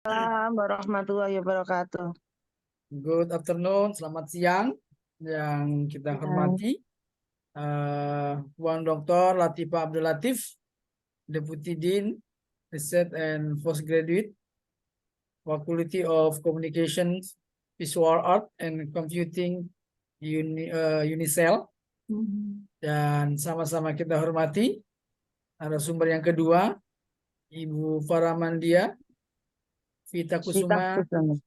Assalamualaikum warahmatullahi wabarakatuh. Good afternoon, selamat siang yang kita Ya. hormati. Puan Dr. Latifah Abdul Latif, Deputy Dean, Research and Postgraduate, Faculty of Communications, Visual Art and Computing, Unicel. Dan sama-sama kita hormati narasumber yang kedua, Ibu Faramandia Vita Kita Kusuma, kusuma.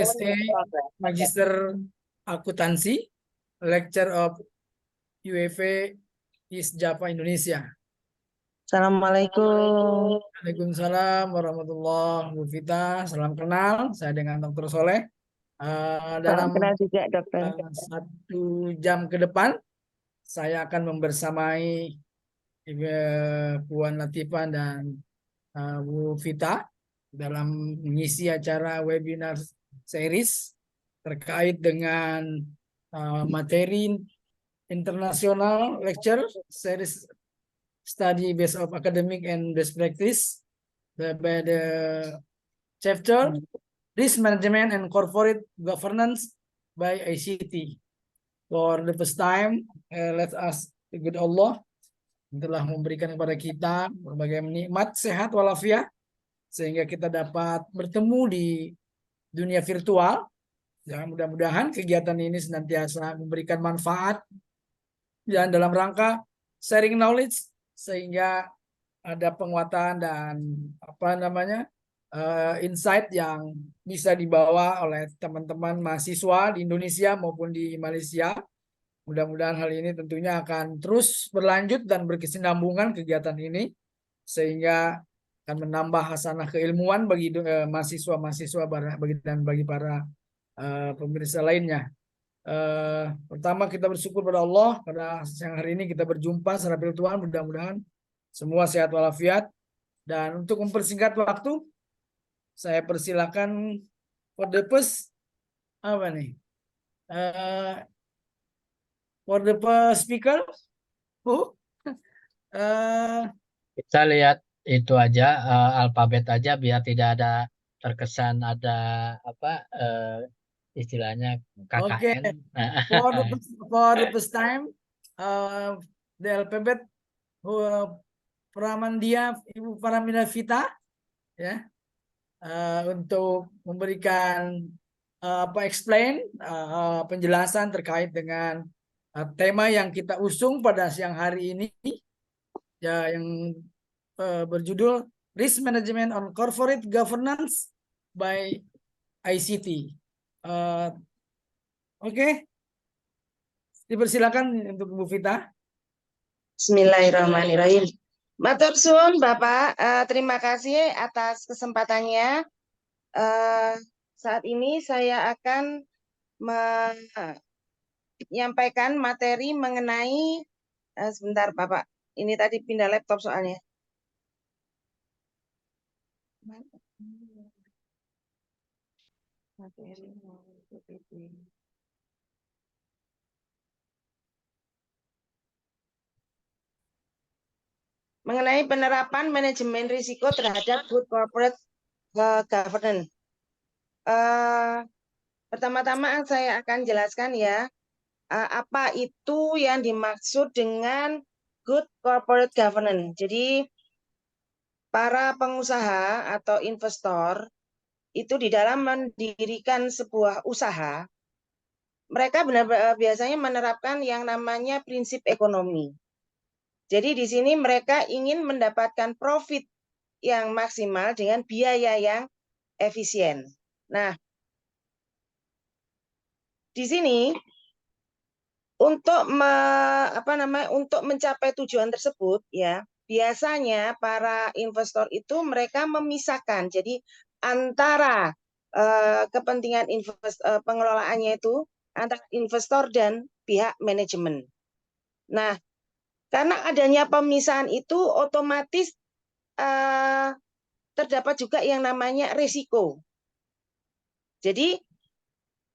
SE, Magister Akuntansi, Lecture of UEV East Java Indonesia. Assalamualaikum. Waalaikumsalam warahmatullahi wabarakatuh. Bu Vita, salam kenal. Saya dengan Dr. Soleh. Salam Dalam kenal juga, dokter. 1 jam ke depan, saya akan membersamai Puan Latifah dan Bu Vita dalam mengisi acara webinar series terkait dengan materi internasional lecture series study based of academic and best practice by the chapter risk management and corporate governance by ICT. For the first time, let us thank Allah telah memberikan kepada kita berbagai nikmat sehat walafiat sehingga kita dapat bertemu di dunia virtual. Ya, mudah-mudahan kegiatan ini senantiasa memberikan manfaat dan dalam rangka sharing knowledge sehingga ada penguatan dan insight yang bisa dibawa oleh teman-teman mahasiswa di Indonesia maupun di Malaysia. Mudah-mudahan hal ini tentunya akan terus berlanjut dan berkesinambungan kegiatan ini sehingga akan menambah hasanah keilmuan bagi mahasiswa-mahasiswa bagi para pemirsa lainnya. Pertama kita bersyukur pada Allah pada siang hari ini kita berjumpa secara virtual, mudah-mudahan semua sehat walafiat. Dan untuk mempersingkat waktu, saya persilakan for the first apa nih? For the first speaker, uh, Kita lihat itu aja alfabet aja biar tidak ada terkesan ada apa istilahnya okay. KKN. For the first time, the alphabet Pramandia Ibu Paraminda Vita, ya, untuk memberikan explain penjelasan terkait dengan tema yang kita usung pada siang hari ini, ya, yang berjudul Risk Management on Corporate Governance by ICT. Oke. Dipersilakan untuk Bu Vita. Bismillahirrahmanirrahim. Matur suwun Bapak, terima kasih atas kesempatannya. Saat ini saya akan menyampaikan materi mengenai sebentar Bapak. Ini tadi pindah laptop soalnya. Mengenai penerapan manajemen risiko terhadap good corporate governance. Pertama-tama saya akan jelaskan ya, apa itu yang dimaksud dengan good corporate governance. Jadi para pengusaha atau investor itu di dalam mendirikan sebuah usaha, mereka biasanya menerapkan yang namanya prinsip ekonomi. Jadi di sini mereka ingin mendapatkan profit yang maksimal dengan biaya yang efisien. Nah, di sini untuk untuk mencapai tujuan tersebut ya, biasanya para investor itu mereka memisahkan. Jadi antara kepentingan pengelolaannya itu antara investor dan pihak manajemen. Nah, karena adanya pemisahan itu otomatis terdapat juga yang namanya risiko. Jadi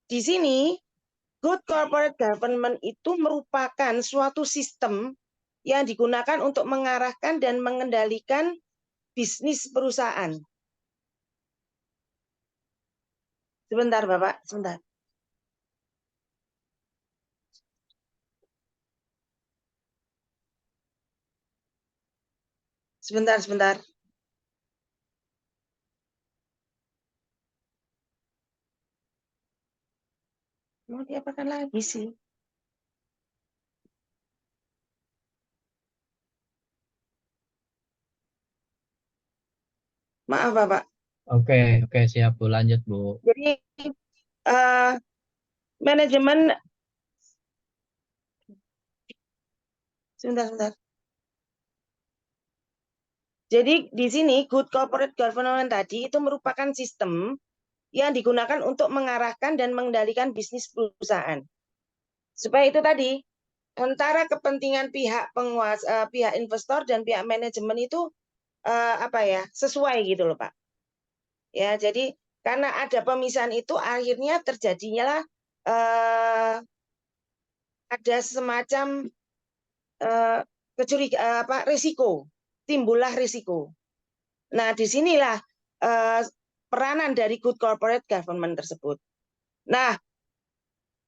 di sini good corporate governance itu merupakan suatu sistem yang digunakan untuk mengarahkan dan mengendalikan bisnis perusahaan. Sebentar, Bapak, sebentar. Sebentar, sebentar. Mau diapakan lagi sih? Maaf, Bapak. Oke, oke, siap Bu. Lanjut Bu. Jadi eh, manajemen, sebentar, sebentar. Jadi di sini good corporate governance tadi itu merupakan sistem yang digunakan untuk mengarahkan dan mengendalikan bisnis perusahaan. Supaya itu tadi antara kepentingan pihak penguasa, pihak investor dan pihak manajemen itu apa ya, sesuai gitu loh, Pak. Ya, jadi karena ada pemisahan itu akhirnya terjadinya lah ada semacam eh, apa risiko, timbullah risiko. Nah, disinilah peranan dari good corporate government tersebut. Nah,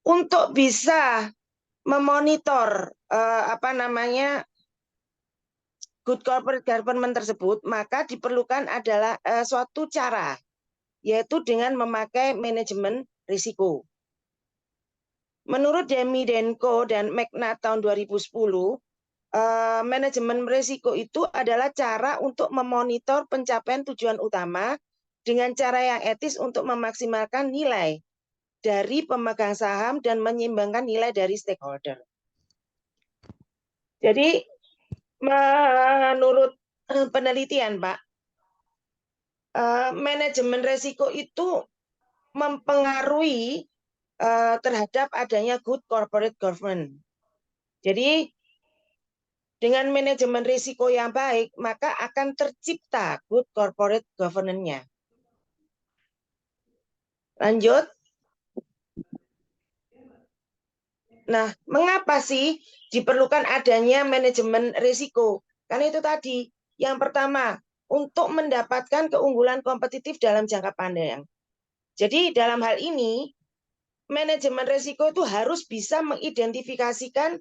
untuk bisa memonitor apa namanya good corporate government tersebut, maka diperlukan adalah suatu cara, yaitu dengan memakai manajemen risiko. Menurut Demi Denko dan McNabb tahun 2010, manajemen risiko itu adalah cara untuk memonitor pencapaian tujuan utama dengan cara yang etis untuk memaksimalkan nilai dari pemegang saham dan menyeimbangkan nilai dari stakeholder. Jadi menurut penelitian, Pak, manajemen risiko itu mempengaruhi terhadap adanya good corporate governance. Jadi dengan manajemen risiko yang baik, maka akan tercipta good corporate governance-nya. Lanjut. Nah, mengapa sih diperlukan adanya manajemen risiko? Karena itu tadi, yang pertama, untuk mendapatkan keunggulan kompetitif dalam jangka panjang. Jadi dalam hal ini, manajemen risiko itu harus bisa mengidentifikasikan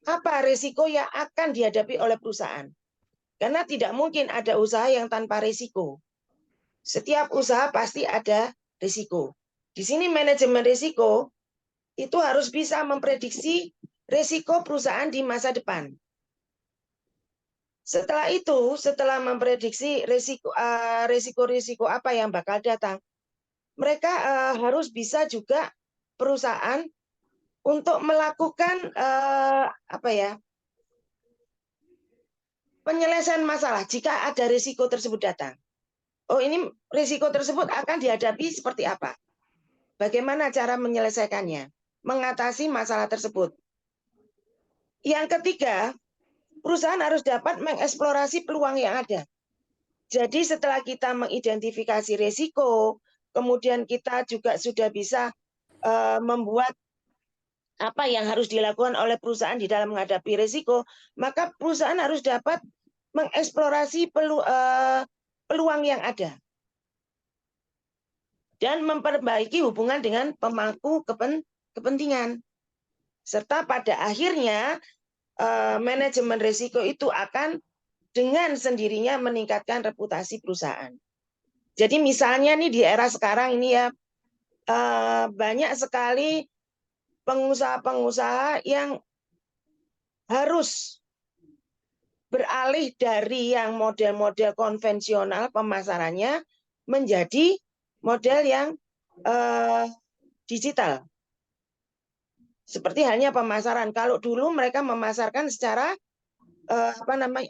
apa risiko yang akan dihadapi oleh perusahaan. Karena tidak mungkin ada usaha yang tanpa risiko. Setiap usaha pasti ada risiko. Di sini manajemen risiko itu harus bisa memprediksi risiko perusahaan di masa depan. Setelah itu, setelah memprediksi risiko apa yang bakal datang, mereka harus bisa juga perusahaan untuk melakukan apa ya, penyelesaian masalah jika ada risiko tersebut datang. Oh, ini risiko tersebut akan dihadapi seperti apa? Bagaimana cara menyelesaikannya? Mengatasi masalah tersebut. Yang ketiga, perusahaan harus dapat mengeksplorasi peluang yang ada. Jadi setelah kita mengidentifikasi risiko, kemudian kita juga sudah bisa membuat apa yang harus dilakukan oleh perusahaan di dalam menghadapi risiko, maka perusahaan harus dapat mengeksplorasi peluang yang ada dan memperbaiki hubungan dengan pemangku kepentingan. Serta pada akhirnya manajemen risiko itu akan dengan sendirinya meningkatkan reputasi perusahaan. Jadi misalnya nih di era sekarang ini ya banyak sekali pengusaha-pengusaha yang harus beralih dari yang model-model konvensional pemasarannya menjadi model yang digital. Seperti halnya pemasaran. Kalau dulu mereka memasarkan secara apa namanya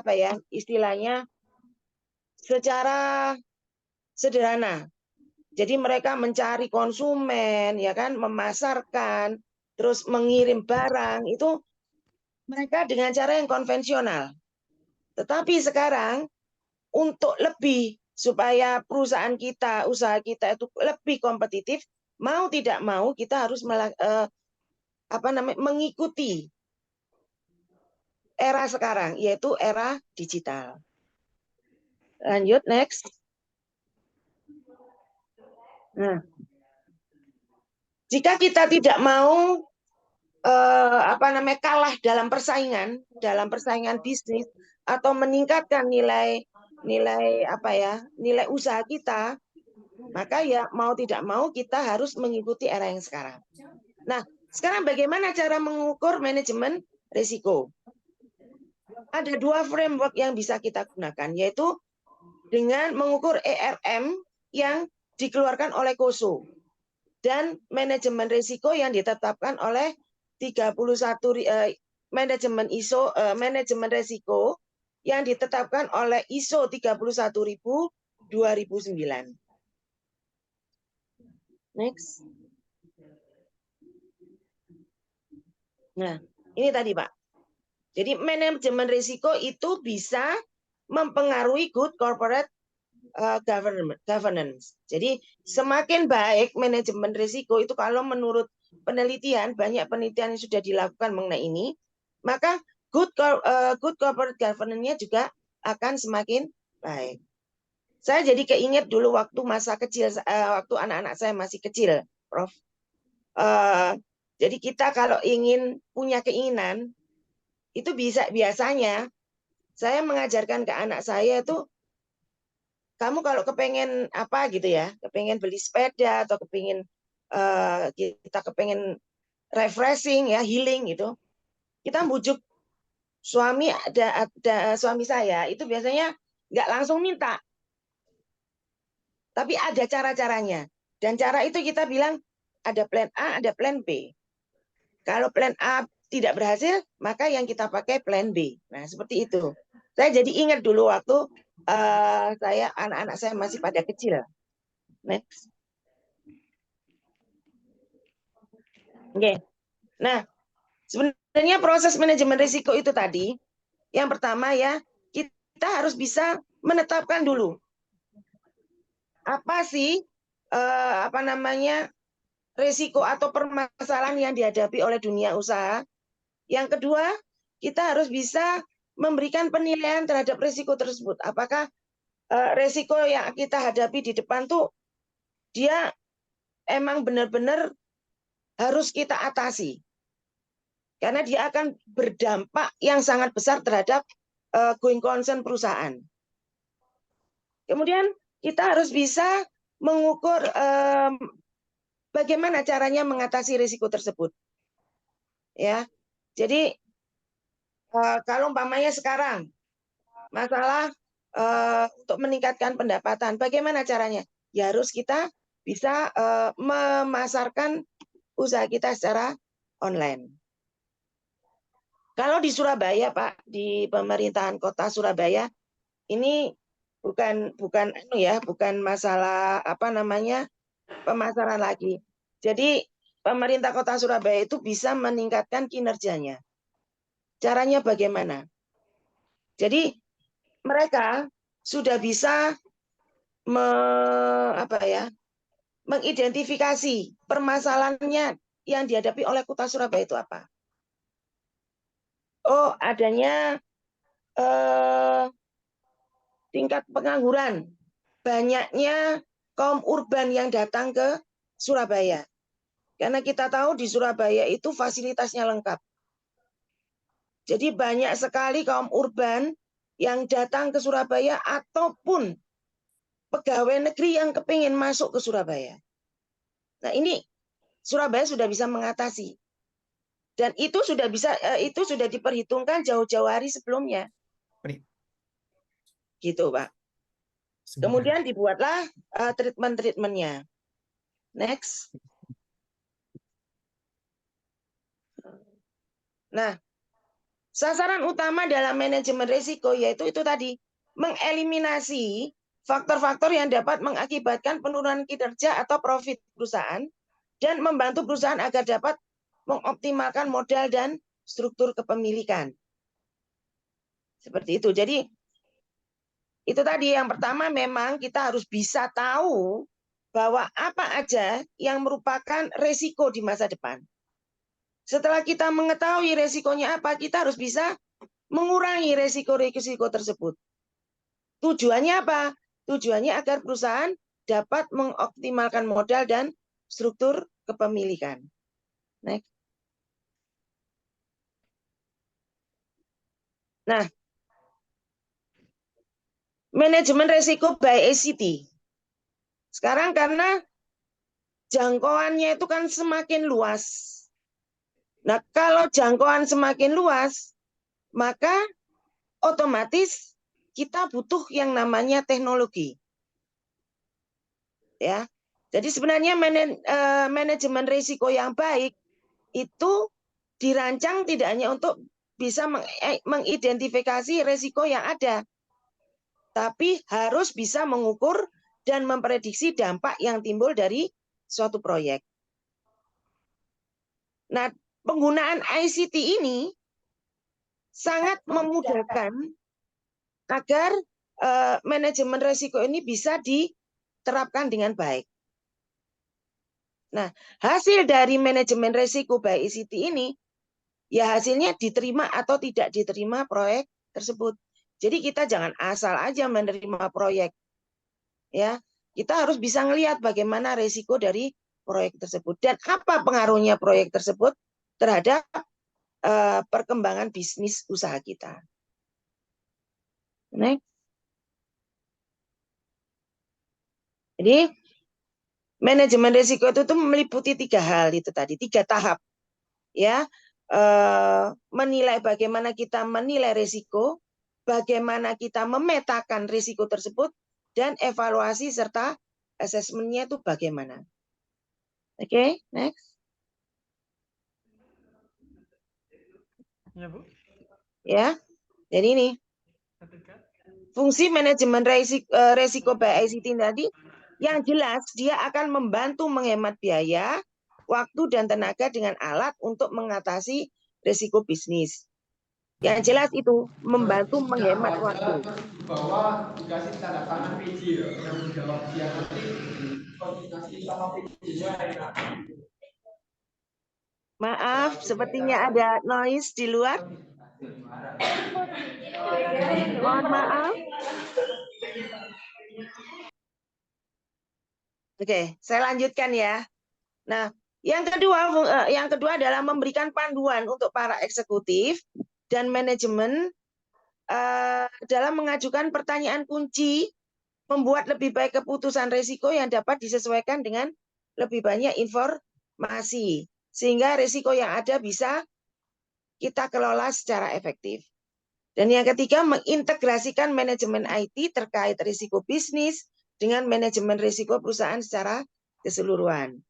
apa ya istilahnya secara sederhana. Jadi mereka mencari konsumen, ya kan, memasarkan, terus mengirim barang itu mereka dengan cara yang konvensional. Tetapi sekarang untuk lebih supaya perusahaan kita, usaha kita itu lebih kompetitif, mau tidak mau kita harus apa namanya mengikuti era sekarang, yaitu era digital. Lanjut, next. Nah, jika kita tidak mau kalah dalam persaingan bisnis atau meningkatkan nilai usaha kita, maka ya mau tidak mau kita harus mengikuti era yang sekarang. Nah, sekarang bagaimana cara mengukur manajemen risiko? Ada 2 framework yang bisa kita gunakan, yaitu dengan mengukur ERM yang dikeluarkan oleh KOSO dan manajemen risiko yang ditetapkan oleh 31 manajemen risiko yang ditetapkan oleh ISO 31000 2009. Next. Nah, ini tadi Pak. Jadi manajemen risiko itu bisa mempengaruhi good corporate governance. Jadi semakin baik manajemen risiko itu, kalau menurut penelitian, banyak penelitian yang sudah dilakukan mengenai ini, maka good corporate governance-nya juga akan semakin baik. Saya jadi keinget dulu waktu masa kecil, waktu anak-anak saya masih kecil, Prof. Jadi kita kalau ingin punya keinginan, itu biasanya saya mengajarkan ke anak saya itu, kamu kalau kepengen apa gitu ya, kepengen beli sepeda atau kita kepengen refreshing ya, healing gitu, kita bujuk suami, ada suami saya itu biasanya nggak langsung minta, tapi ada cara-caranya. Dan cara itu kita bilang ada plan A, ada plan B. Kalau plan A tidak berhasil, maka yang kita pakai plan B. Nah, seperti itu. Saya jadi ingat dulu waktu anak-anak saya masih pada kecil. Next. Oke. Nah, sebenarnya proses manajemen risiko itu tadi, yang pertama ya, kita harus bisa menetapkan dulu apa sih risiko atau permasalahan yang dihadapi oleh dunia usaha. Yang kedua, kita harus bisa memberikan penilaian terhadap risiko tersebut. Apakah risiko yang kita hadapi di depan tuh dia emang benar-benar harus kita atasi. Karena dia akan berdampak yang sangat besar terhadap going concern perusahaan. Kemudian kita harus bisa mengukur bagaimana caranya mengatasi risiko tersebut. Ya, jadi kalau umpamanya sekarang masalah untuk meningkatkan pendapatan, bagaimana caranya? Ya harus kita bisa memasarkan usaha kita secara online. Kalau di Surabaya, Pak, di pemerintahan Kota Surabaya, ini bukan masalah pemasaran lagi. Jadi pemerintah Kota Surabaya itu bisa meningkatkan kinerjanya. Caranya bagaimana? Jadi mereka sudah bisa mengidentifikasi permasalahannya yang dihadapi oleh Kota Surabaya itu apa. Oh, adanya tingkat pengangguran, banyaknya kaum urban yang datang ke Surabaya. Karena kita tahu di Surabaya itu fasilitasnya lengkap. Jadi banyak sekali kaum urban yang datang ke Surabaya ataupun pegawai negeri yang kepingin masuk ke Surabaya. Nah, ini Surabaya sudah bisa mengatasi. Dan itu sudah diperhitungkan jauh-jauh hari sebelumnya. Gitu, Pak. Kemudian dibuatlah treatment-treatmentnya. Next. Nah, sasaran utama dalam manajemen risiko yaitu itu tadi, mengeliminasi faktor-faktor yang dapat mengakibatkan penurunan kinerja atau profit perusahaan dan membantu perusahaan agar dapat mengoptimalkan modal dan struktur kepemilikan. Seperti itu. Jadi itu tadi, yang pertama memang kita harus bisa tahu bahwa apa aja yang merupakan risiko di masa depan. Setelah kita mengetahui risikonya apa, kita harus bisa mengurangi risiko-risiko tersebut. Tujuannya apa? Tujuannya agar perusahaan dapat mengoptimalkan modal dan struktur kepemilikan. Next. Nah, manajemen risiko by ICT. Sekarang karena jangkauannya itu kan semakin luas. Nah, kalau jangkauan semakin luas, maka otomatis kita butuh yang namanya teknologi. Ya. Jadi sebenarnya manajemen risiko yang baik itu dirancang tidak hanya untuk bisa mengidentifikasi risiko yang ada, tapi harus bisa mengukur dan memprediksi dampak yang timbul dari suatu proyek. Nah, penggunaan ICT ini sangat memudahkan agar manajemen risiko ini bisa diterapkan dengan baik. Nah, hasil dari manajemen risiko by ICT ini, ya hasilnya diterima atau tidak diterima proyek tersebut. Jadi kita jangan asal aja menerima proyek. Ya, kita harus bisa melihat bagaimana risiko dari proyek tersebut dan apa pengaruhnya proyek tersebut terhadap perkembangan bisnis usaha kita. Next. Jadi manajemen risiko itu tuh meliputi 3 hal itu tadi, 3 tahap. Ya, menilai bagaimana kita menilai risiko, bagaimana kita memetakan risiko tersebut, dan evaluasi serta asesmennya itu bagaimana. Oke, next. Ya, Bu. Ya, jadi ini fungsi manajemen risiko by ICT tadi, yang jelas dia akan membantu menghemat biaya, waktu, dan tenaga dengan alat untuk mengatasi risiko bisnis. Yang jelas itu membantu menghemat waktu. Bahwa dikasih tanda tangan PJ ya, yang menjawab dia nanti koordinasi sama PJ-nya ya. Maaf, sepertinya ada noise di luar. Mohon maaf. Oke, saya lanjutkan ya. Nah, yang kedua adalah memberikan panduan untuk para eksekutif dan manajemen dalam mengajukan pertanyaan kunci, membuat lebih baik keputusan risiko yang dapat disesuaikan dengan lebih banyak informasi, sehingga risiko yang ada bisa kita kelola secara efektif. Dan yang ketiga, mengintegrasikan manajemen IT terkait risiko bisnis dengan manajemen risiko perusahaan secara keseluruhan.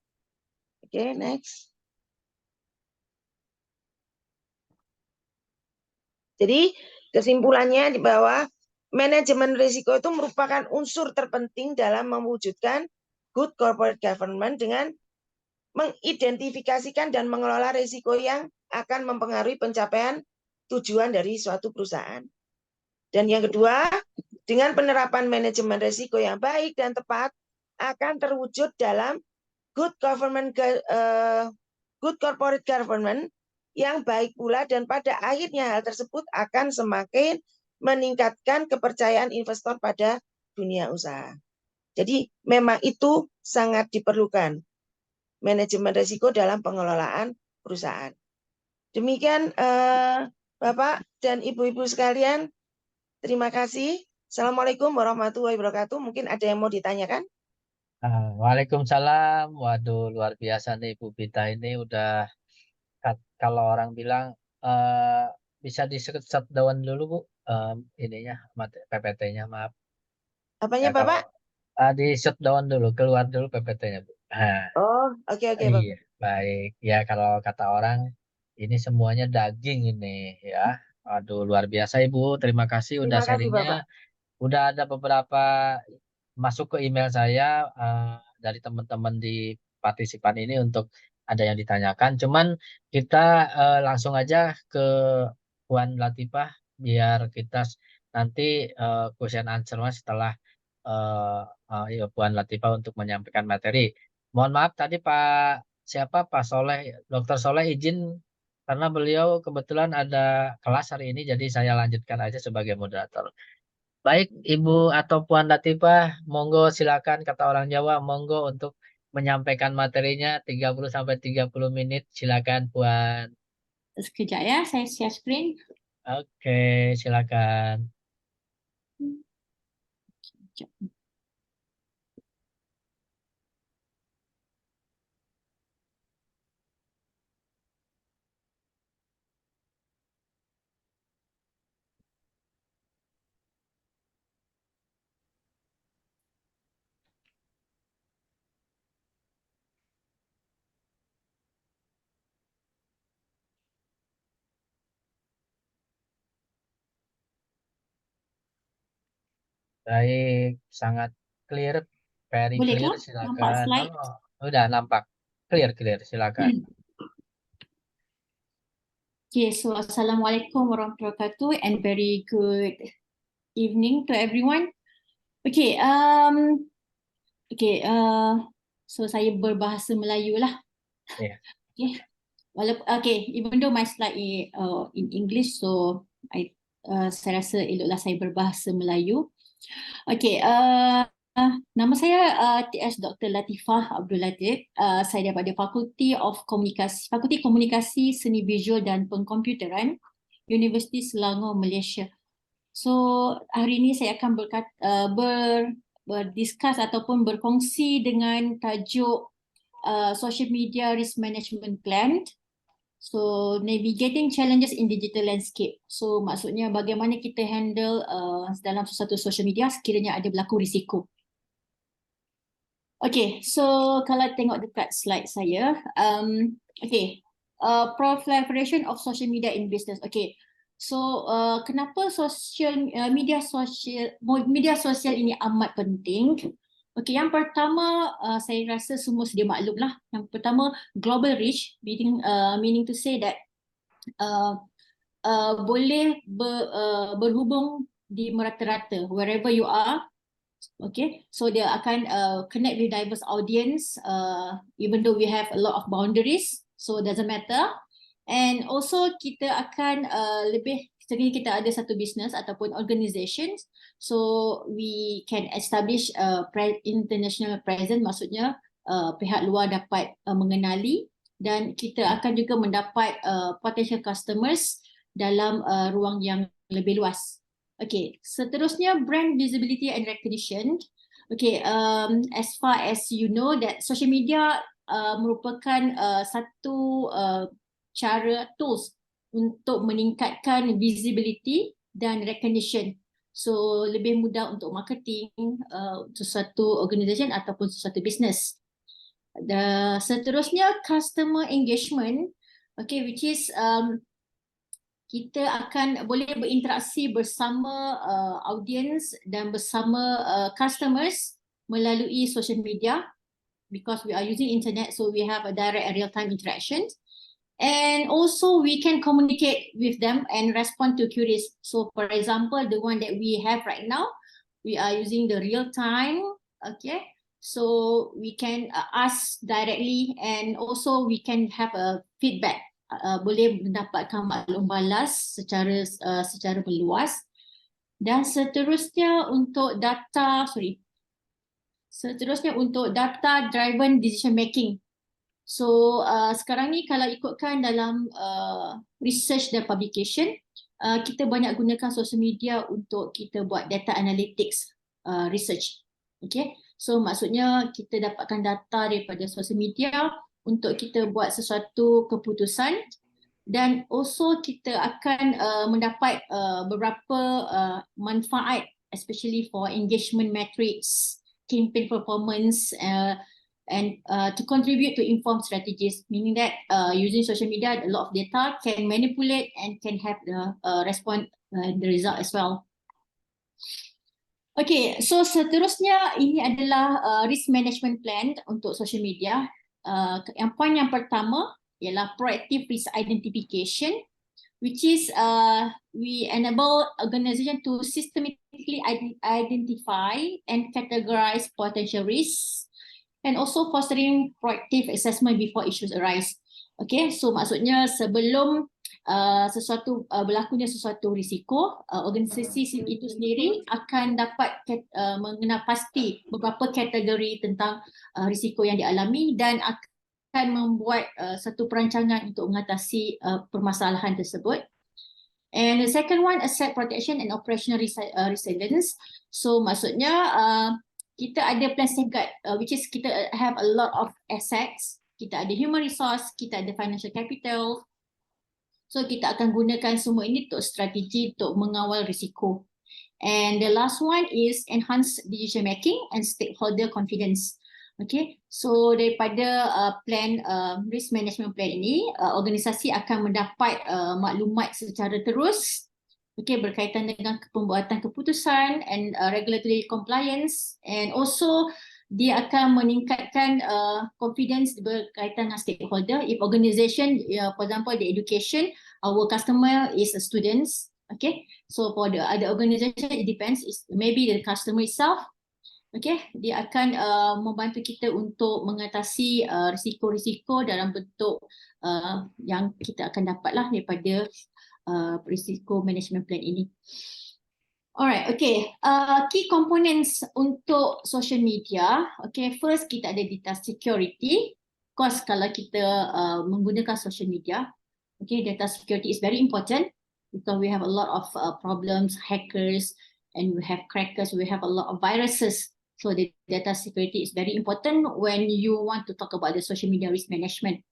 Oke, next. Jadi kesimpulannya di bawah, manajemen risiko itu merupakan unsur terpenting dalam mewujudkan good corporate governance dengan mengidentifikasikan dan mengelola risiko yang akan mempengaruhi pencapaian tujuan dari suatu perusahaan. Dan yang kedua, dengan penerapan manajemen risiko yang baik dan tepat akan terwujud dalam good corporate governance yang baik pula, dan pada akhirnya hal tersebut akan semakin meningkatkan kepercayaan investor pada dunia usaha. Jadi memang itu sangat diperlukan manajemen risiko dalam pengelolaan perusahaan. Demikian Bapak dan Ibu-ibu sekalian, terima kasih. Assalamualaikum warahmatullahi wabarakatuh. Mungkin ada yang mau ditanyakan? Waalaikumsalam. Waduh, luar biasa nih Bu Bita ini udah kalau orang bilang bisa di shutdown dulu Bu, ininya PPT-nya, maaf. Apanya Ya kalau Bapak? di shutdown dulu, keluar dulu PPT-nya Bu. Oh, oke Bapak. Iya, baik. Ya kalau kata orang ini semuanya daging ini ya. Aduh, luar biasa Ibu. Terima kasih udah Terima kasih sharingnya. Bapak. Udah ada beberapa masuk ke email saya dari teman-teman di partisipan ini untuk ada yang ditanyakan. Cuman kita langsung aja ke Puan Latifah biar kita nanti question answer Mas setelah ya, Puan Latifah untuk menyampaikan materi. Mohon maaf tadi Pak Soleh, Dr. Soleh izin karena beliau kebetulan ada kelas hari ini, jadi saya lanjutkan aja sebagai moderator. Baik, Ibu atau Puan Latifah, monggo silakan kata orang Jawa, monggo untuk menyampaikan materinya 30 sampai 30 menit. Silakan Puan. Sekejap ya, saya share screen. Oke, silakan. Sekejap. Baik, sangat clear, very Boleh clear, ke? Nampak silakan. slide? Oh, udah nampak. Clear, silakan. Okay, so Assalamualaikum warahmatullahi wabarakatuh and very good evening to everyone. Okay, so saya berbahasa Melayu lah. Ya. Okay, even though my slide in English, so saya rasa eloklah saya berbahasa Melayu. Okay, nama saya TS Dr. Latifah Abdul Latif. Saya daripada Fakulti Komunikasi Seni Visual dan Pengkomputeran Universiti Selangor, Malaysia. So hari ini saya akan berdiskus ataupun berkongsi dengan tajuk Social Media Risk Management Plan. So navigating challenges in digital landscape. So maksudnya bagaimana kita handle dalam sesuatu social media sekiranya ada berlaku risiko. Okay, so kalau tengok dekat slide saya, proliferation of social media in business. Okay, so kenapa media sosial ini amat penting? Okay, yang pertama saya rasa semua sedia maklum lah. Yang pertama, global reach, meaning to say that boleh berhubung di merata-rata wherever you are. Okay, so dia akan connect with diverse audience, even though we have a lot of boundaries, so it doesn't matter. And also kita akan lebih, sekiranya kita ada satu business ataupun organizations, so we can establish international presence, maksudnya pihak luar dapat mengenali, dan kita akan juga mendapat potential customers dalam ruang yang lebih luas. Okay, seterusnya brand visibility and recognition. Okay, as far as you know that social media merupakan satu cara tools untuk meningkatkan visibility dan recognition. So lebih mudah untuk marketing sesuatu organisation ataupun sesuatu business. Seterusnya customer engagement. Okay, which is kita akan boleh berinteraksi bersama audience dan bersama customers melalui social media, because we are using internet, so we have a direct and real-time interaction. And also we can communicate with them and respond to queries. So for example, the one that we have right now, we are using the real-time, okay? So we can ask directly, and also we can have a feedback. Boleh mendapatkan maklum balas secara meluas. Dan seterusnya untuk data driven decision making. So sekarang ni kalau ikutkan dalam research dan publication, kita banyak gunakan social media untuk kita buat data analytics research. Okay, so maksudnya kita dapatkan data daripada social media untuk kita buat sesuatu keputusan, dan also kita akan mendapat beberapa manfaat, especially for engagement metrics, campaign performance, and to contribute to informed strategies, meaning that using social media, a lot of data can manipulate and can have the response the result as well. Okay, so seterusnya ini adalah risk management plan untuk social media. Yang poin yang pertama ialah proactive risk identification, which is we enable organization to systematically identify and categorize potential risks, and also fostering proactive assessment before issues arise. Okay, so maksudnya sebelum berlakunya sesuatu risiko, organisasi itu sendiri akan dapat mengenal pasti beberapa kategori tentang risiko yang dialami dan akan membuat satu perancangan untuk mengatasi permasalahan tersebut. And the second one, asset protection and operational resilience. So maksudnya kita ada plan safeguard, which is kita have a lot of assets. Kita ada human resource, kita ada financial capital. So kita akan gunakan semua ini untuk strategi untuk mengawal risiko. And the last one is enhance decision making and stakeholder confidence. Okay, so daripada plan risk management plan ini, organisasi akan mendapat maklumat secara terus, okay, berkaitan dengan pembuatan keputusan and regulatory compliance, and also dia akan meningkatkan confidence berkaitan dengan stakeholder. If organisation, for example, the education, our customer is the students, okay, so for the other organisation, it depends, maybe the customer itself. Okay, dia akan membantu kita untuk mengatasi risiko-risiko dalam bentuk yang kita akan dapatlah daripada risiko management plan ini. Alright, okay. Key components untuk social media. Okay, first kita ada data security. Of course, kalau kita menggunakan social media, okay, data security is very important because we have a lot of problems, hackers, and we have crackers, we have a lot of viruses. So the data security is very important when you want to talk about the social media risk management.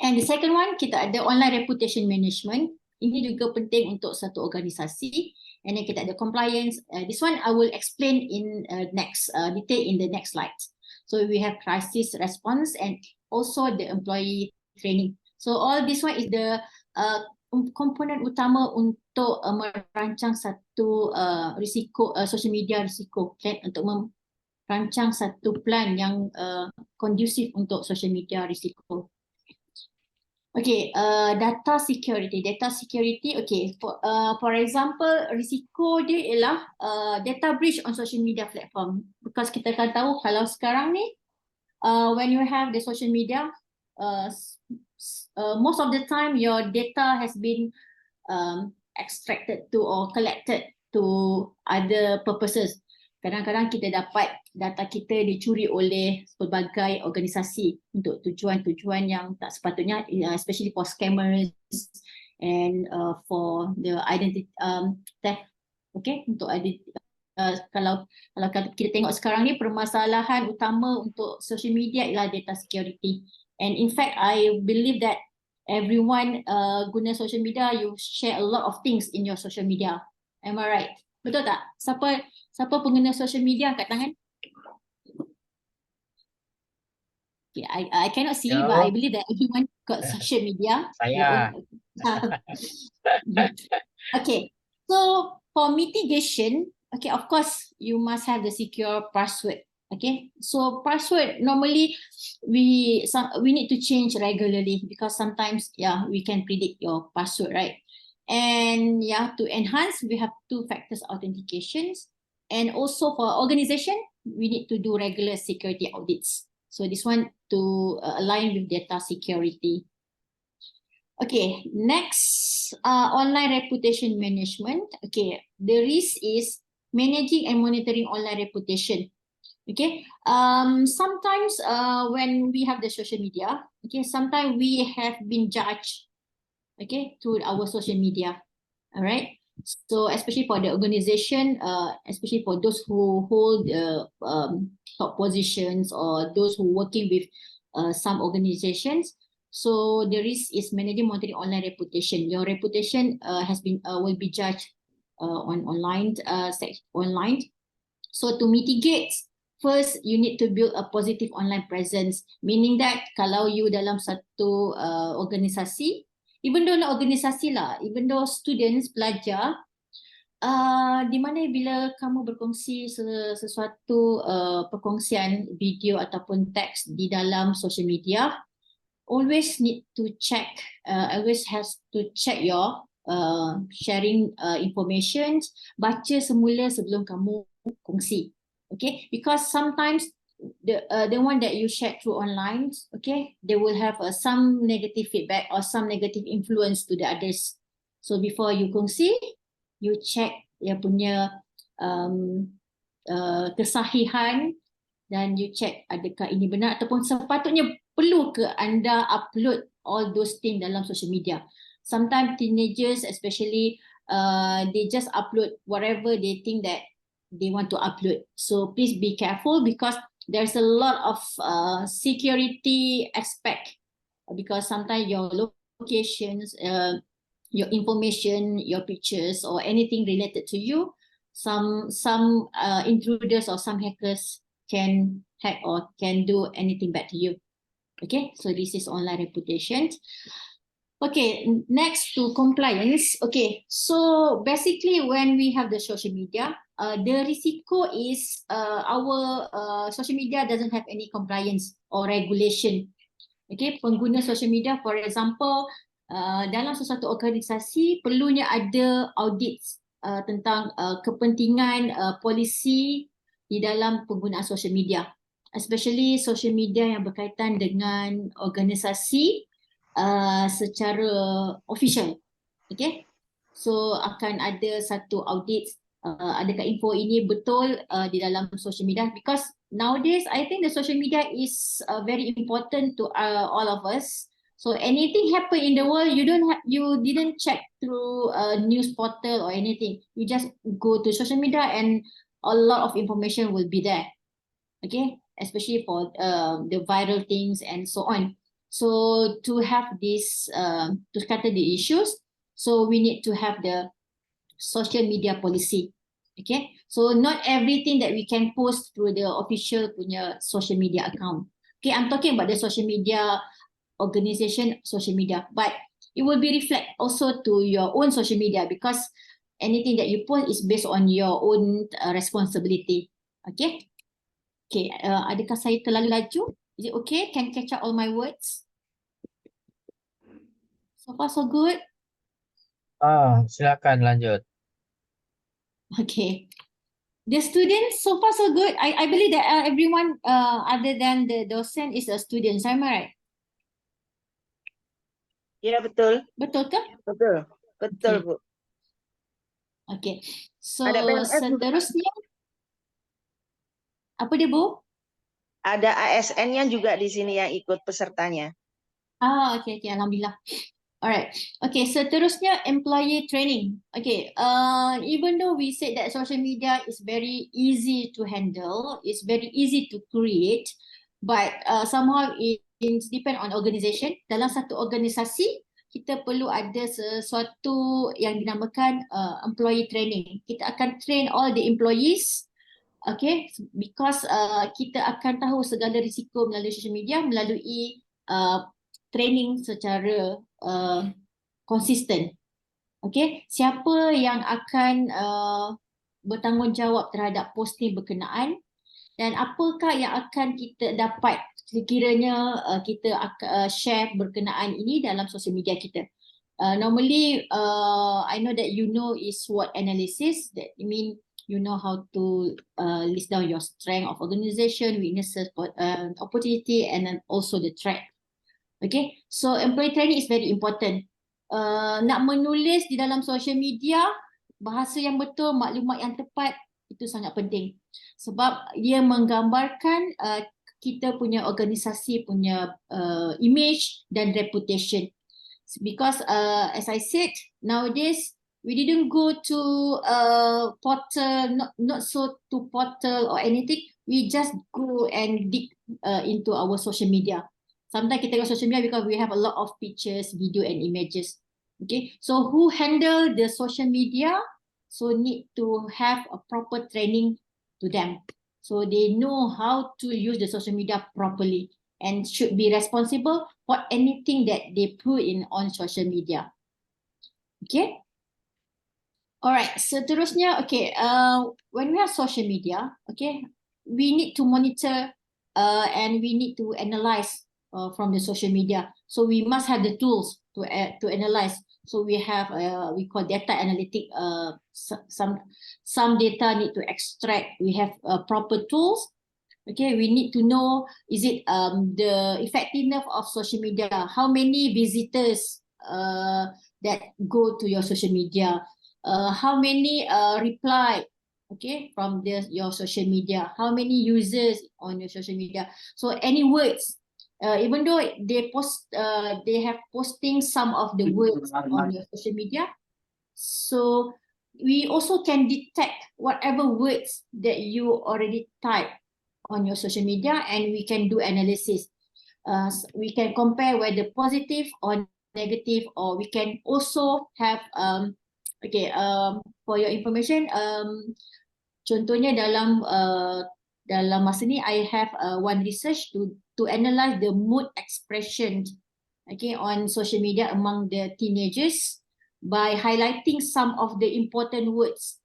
And the second one, kita ada online reputation management. Ini juga penting untuk satu organisasi. And then kita ada compliance. This one I will explain in next detail in the next slide. So we have crisis response and also the employee training. So all this one is the komponen utama untuk merancang satu risiko, social media risiko, okay? Untuk merancang satu plan yang kondusif untuk social media risiko. Okay, data security. Data security, okay. For example, risiko dia ialah data breach on social media platform. Because kita kan tahu kalau sekarang ni, when you have the social media, most of the time your data has been extracted to or collected to other purposes. Kadang-kadang kita dapat data kita dicuri oleh pelbagai organisasi untuk tujuan-tujuan yang tak sepatutnya, especially for scammers and for the identity theft. Okay, untuk kalau kita tengok sekarang ni, permasalahan utama untuk social media ialah data security. And in fact, I believe that everyone guna social media, you share a lot of things in your social media. Am I right? Betul tak? Siapa pengguna social media angkat tangan? Okay, I cannot see, but I believe that everyone got social media. Saya. Okay, so for mitigation, okay, of course you must have the secure password. Okay, so password normally we need to change regularly because sometimes, yeah, we can predict your password, right? And yeah, to enhance, we have two factors authentications, and also for organization, we need to do regular security audits. So this one to align with data security. Okay, next, online reputation management. Okay, the risk is managing and monitoring online reputation. Okay, sometimes when we have the social media, okay, sometimes we have been judged, okay, through our social media. All right, so especially for the organization, especially for those who hold top positions or those who working with some organizations. So the risk is managing, monitoring online reputation. Your reputation has been will be judged online. So to mitigate, first, you need to build a positive online presence, meaning that kalau you dalam satu organisasi, even though not organisasi lah, even though students belajar, di mana bila kamu berkongsi sesuatu perkongsian video ataupun teks di dalam social media, always need to check, always has to check your sharing information, baca semula sebelum kamu kongsi. Okay, because sometimes the one that you share through online, okay, they will have some negative feedback or some negative influence to the others. So before you kongsi, you check dia punya kesahihan dan you check adakah ini benar ataupun sepatutnya perlu ke anda upload all those things dalam social media. Sometimes teenagers especially they just upload whatever they think that they want to upload. So please be careful because there's a lot of security aspect because sometimes your locations, your information, your pictures or anything related to you, some intruders or some hackers can hack or can do anything bad to you. Okay, so this is online reputation. Okay, next to compliance. Okay, so basically when we have the social media, the risiko is our social media doesn't have any compliance or regulation. Okay, pengguna social media, for example, dalam sesuatu organisasi perlunya ada audit tentang kepentingan polisi di dalam penggunaan social media, especially social media yang berkaitan dengan organisasi secara official. Okay, so akan ada satu audit adakah info ini betul di dalam social media, because nowadays I think the social media is very important to all of us. So anything happen in the world, you didn't check through a news portal or anything. You just go to social media and a lot of information will be there. Okay, especially for the viral things and so on. So to have this, to scatter the issues, so we need to have the social media policy. Okay, so not everything that we can post through the official punya social media account. Okay, I'm talking about the social media organization, social media, but it will be reflect also to your own social media because anything that you post is based on your own responsibility. Okay. Okay, adakah saya terlalu laju? Is it okay? Can catch up all my words? So far so good? Silakan lanjut. Okay. The students, so far so good. I believe that everyone other than the docent is a student. Am I right? Ya, betul. Betul ke? Betul. Betul, Okay. Bu. Okay. So Ada PNS juga. seterusnya, apa dia, Bu? Ada ASN-nya juga di sini yang ikut pesertanya. Okay, Alhamdulillah. Alright. Okay, seterusnya employee training. Okay, even though we said that social media is very easy to handle, it's very easy to create, but somehow it depend on organization. Dalam satu organisasi, kita perlu ada sesuatu yang dinamakan employee training. Kita akan train all the employees, okay, because kita akan tahu segala risiko melalui social media melalui training secara konsisten. Okay, siapa yang akan bertanggungjawab terhadap posting berkenaan dan apakah yang akan kita dapat sekiranya kita akan share berkenaan ini dalam sosial media kita. Normally, I know that you know is SWOT analysis. That mean you know how to list down your strength of organization, weaknesses, opportunity, and then also the threat. Okay, so employee training is very important. Nak menulis di dalam social media, bahasa yang betul, maklumat yang tepat, itu sangat penting. Sebab dia menggambarkan kita punya organisasi punya image dan reputation. Because as I said, nowadays we didn't go to portal, not so to portal or anything. We just go and dig into our social media. Sometimes kita tengok social media because we have a lot of pictures, video and images. Okay, so who handle the social media? So need to have a proper training to them. So they know how to use the social media properly and should be responsible for anything that they put in on social media. Okay. Alright, seterusnya, okay, when we have social media, okay, we need to monitor and we need to analyze from the social media. So we must have the tools to analyze. So we have we call data analytic. Some data need to extract. We have proper tools Okay, we need to know, is it the effectiveness of social media? How many visitors that go to your social media? How many reply, okay, from your social media? How many users on your social media? So any words, even though they have posting some of the words on your social media, so we also can detect whatever words that you already type on your social media, and we can do analysis. We can compare whether positive or negative, or we can also have for your information, contohnya dalam masa ni I have one research to analyze the mood expression, okay, on social media among the teenagers by highlighting some of the important words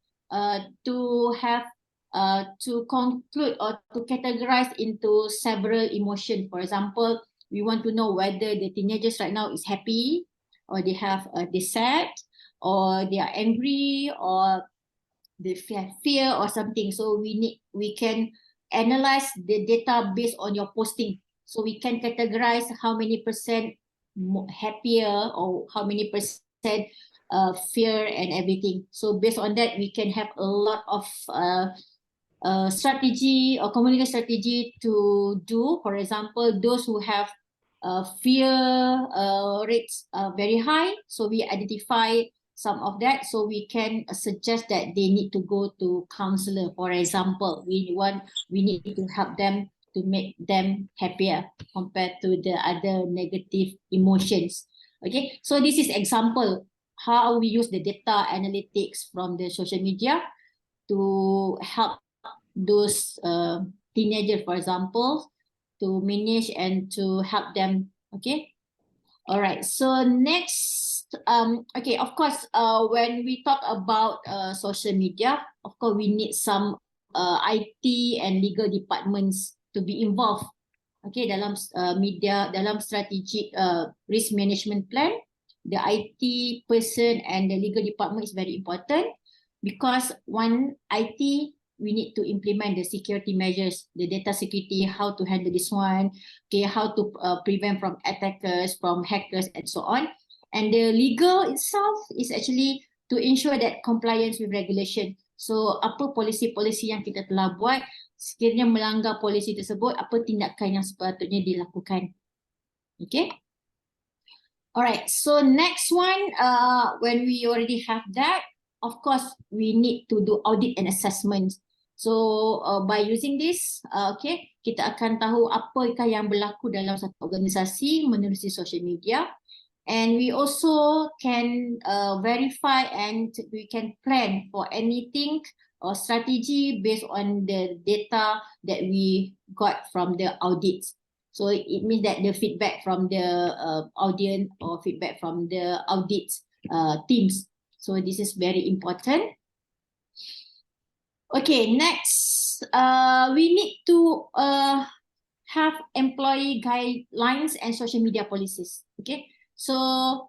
to have to conclude or to categorize into several emotions. For example, we want to know whether the teenagers right now is happy, or they sad, or they are angry, or they have fear or something. So we can analyze the data based on your posting. So we can categorize how many percent happier, or how many percent fear and everything. So based on that, we can have a lot of strategy or communication strategy to do. For example, those who have fear rates very high, so we identify some of that, so we can suggest that they need to go to counselor. For example, we need to help them to make them happier compared to the other negative emotions. Okay, so this is example how we use the data analytics from the social media to help those teenagers, for example, to manage and to help them. Okay, all right, so next, okay, of course, when we talk about social media, of course we need some IT and legal departments to be involved, okay, dalam media, dalam strategic risk management plan. The IT person and the legal department is very important, because one, IT, we need to implement the security measures, the data security, how to handle this one, okay, how to prevent from attackers, from hackers, and so on. And the legal itself is actually to ensure that compliance with regulation. So apa polisi-polisi yang kita telah buat, sekiranya melanggar polisi tersebut, apa tindakan yang sepatutnya dilakukan. Okay. Alright, so next one, when we already have that, of course, we need to do audit and assessment. So by using this, okay, kita akan tahu apakah yang berlaku dalam satu organisasi menerusi social media, and we also can verify and we can plan for anything or strategy based on the data that we got from the audits. So it means that the feedback from the audience or feedback from the audit teams. So this is very important. Okay, next, we need to have employee guidelines and social media policies. Okay, so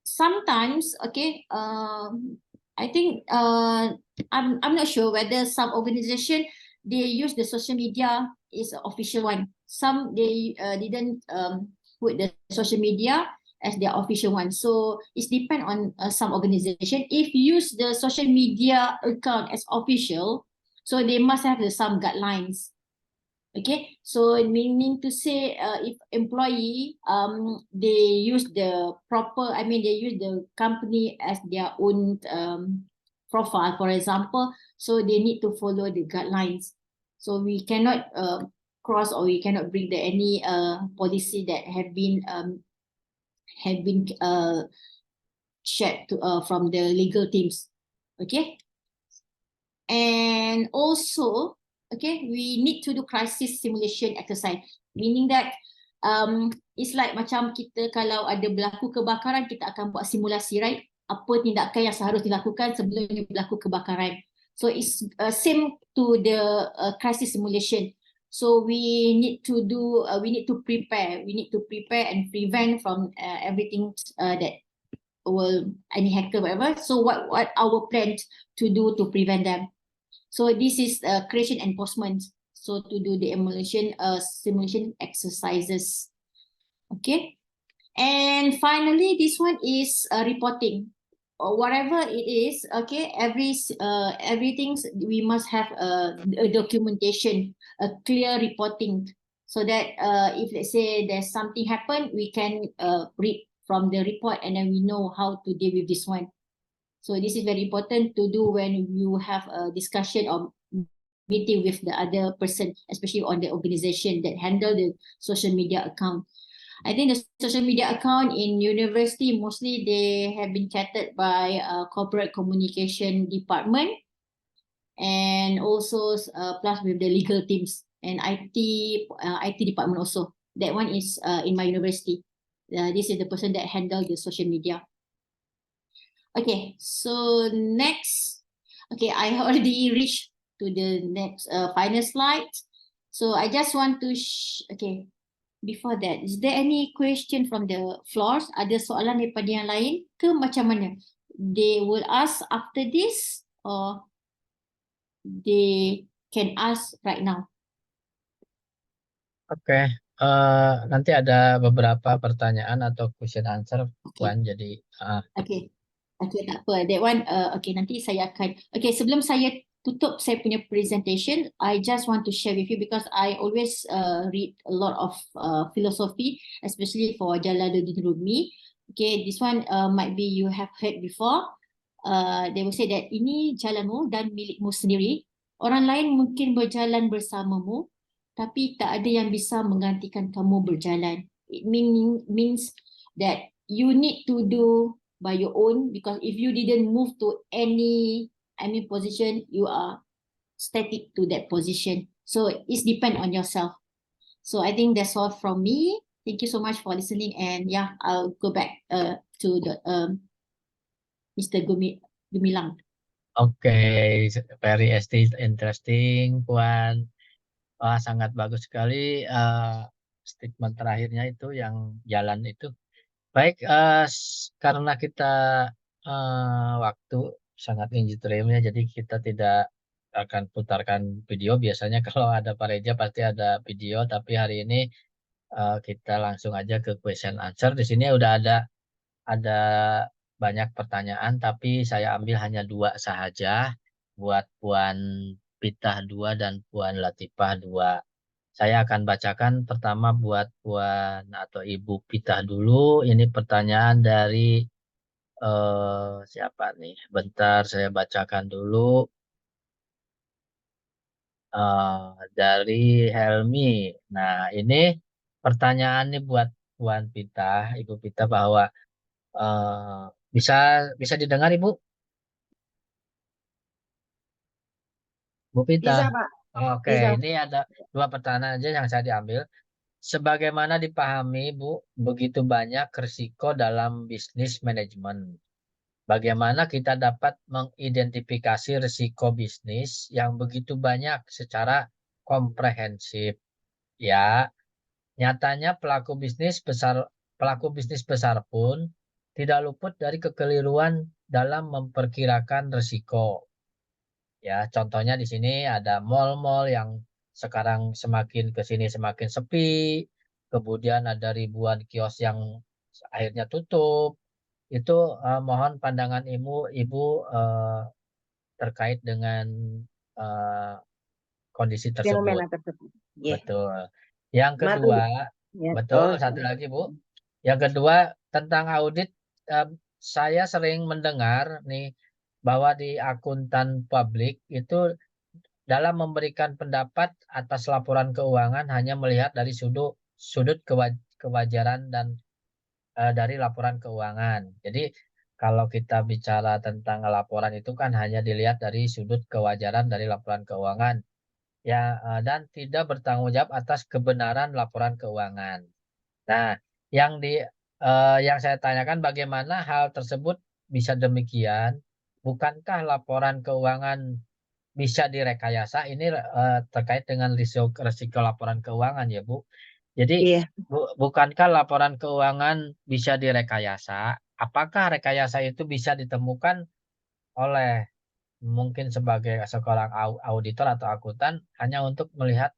sometimes, okay, I think I'm not sure whether some organization they use the social media is an official one. Some they didn't put the social media as their official one. So it depends on some organization. If you use the social media account as official, so they must have some guidelines. Okay, so meaning to say, if employee they use the proper, I mean they use the company as their own profile, for example, so they need to follow the guidelines. So we cannot cross, or we cannot bring any policy that have been shared to, from the legal teams. Okay, and also, okay, we need to do crisis simulation exercise, meaning that it's like macam kita kalau ada berlaku kebakaran, kita akan buat simulasi, right? Apa tindakan yang seharusnya dilakukan sebelum berlaku kebakaran. So it's same to the crisis simulation. So we need to do, we need to prepare and prevent from everything that will any hacker, whatever. So what our plan to do to prevent them? So this is creation enforcement. So to do the simulation exercises. Okay. And finally, this one is reporting. Or whatever it is, okay, everything we must have a documentation, a clear reporting, so that if let's say there's something happen, we can read from the report and then we know how to deal with this one. So this is very important to do when you have a discussion or meeting with the other person, especially on the organization that handle the social media account. I think the social media account in university, mostly they have been catered by corporate communication department, and also plus with the legal teams and IT department also. That one is in my university. This is the person that handle the social media. Okay, so next. Okay, I already reached to the next final slide. So I just want to, okay. Before that, is there any question from the floors? Ada soalan daripada yang lain ke macam mana? They will ask after this or they can ask right now? Oke, nanti ada beberapa pertanyaan atau question answer, Puan. Jadi Okay. Okay, tak apa. That one, okay, nanti saya akan, okay, sebelum saya tutup saya punya presentation, I just want to share with you because I always read a lot of philosophy, especially for Jalaluddin Rumi. Okay, this one might be you have heard before. They will say that ini jalanmu dan milikmu sendiri. Orang lain mungkin berjalan bersamamu, tapi tak ada yang bisa menggantikan kamu berjalan. It means that you need to do by your own, because if you didn't move to any position, you are static to that position. So it's depend on yourself. So I think that's all from me. Thank you so much for listening, and yeah, I'll go back to the Mr. Gumilang. oke, very interesting, Puan. Wah, sangat bagus sekali statement terakhirnya itu yang jalan itu. Baik, karena kita waktu sangat extreme ya, jadi kita tidak akan putarkan video. Biasanya kalau ada Pak Reja pasti ada video, tapi hari ini kita langsung aja ke question answer. Di sini udah ada banyak pertanyaan, tapi saya ambil hanya 2 saja buat Puan Pitah 2 dan Puan Latifah 2. Saya akan bacakan pertama buat Puan atau Ibu Pitah dulu. Ini pertanyaan dari siapa nih? Bentar saya bacakan dulu. Dari Helmi. Nah, ini pertanyaan nih buat Puan Pitah, Ibu Pitah, bahwa bisa didengar Ibu? Bu Pitah. Bisa, Pak. Oke, Bisa. ini ada 2 pertanyaan aja yang saya diambil. Sebagaimana dipahami, Bu, begitu banyak risiko dalam bisnis manajemen. Bagaimana kita dapat mengidentifikasi risiko bisnis yang begitu banyak secara komprehensif? Ya, nyatanya pelaku bisnis besar pun tidak luput dari kekeliruan dalam memperkirakan risiko. Ya, contohnya di sini ada mal-mal yang sekarang semakin ke sini semakin sepi. Kemudian ada ribuan kios yang akhirnya tutup. Itu mohon pandangan Ibu terkait dengan kondisi tersebut. Fenomena tersebut. Yeah. Betul. Yang Matu. kedua, Ya. betul, satu lagi Bu. Yang kedua tentang audit, saya sering mendengar nih bahwa di akuntan publik itu dalam memberikan pendapat atas laporan keuangan hanya melihat dari sudut kewajaran dan dari laporan keuangan. Jadi kalau kita bicara tentang laporan itu kan hanya dilihat dari sudut kewajaran dari laporan keuangan, ya, dan tidak bertanggung jawab atas kebenaran laporan keuangan. Nah, yang saya tanyakan, bagaimana hal tersebut bisa demikian? Bukankah laporan keuangan bisa direkayasa? Ini terkait dengan risiko laporan keuangan ya, Bu. Jadi Iya. bukankah laporan keuangan bisa direkayasa? Apakah rekayasa itu bisa ditemukan oleh mungkin sebagai seorang auditor atau akuntan hanya untuk melihat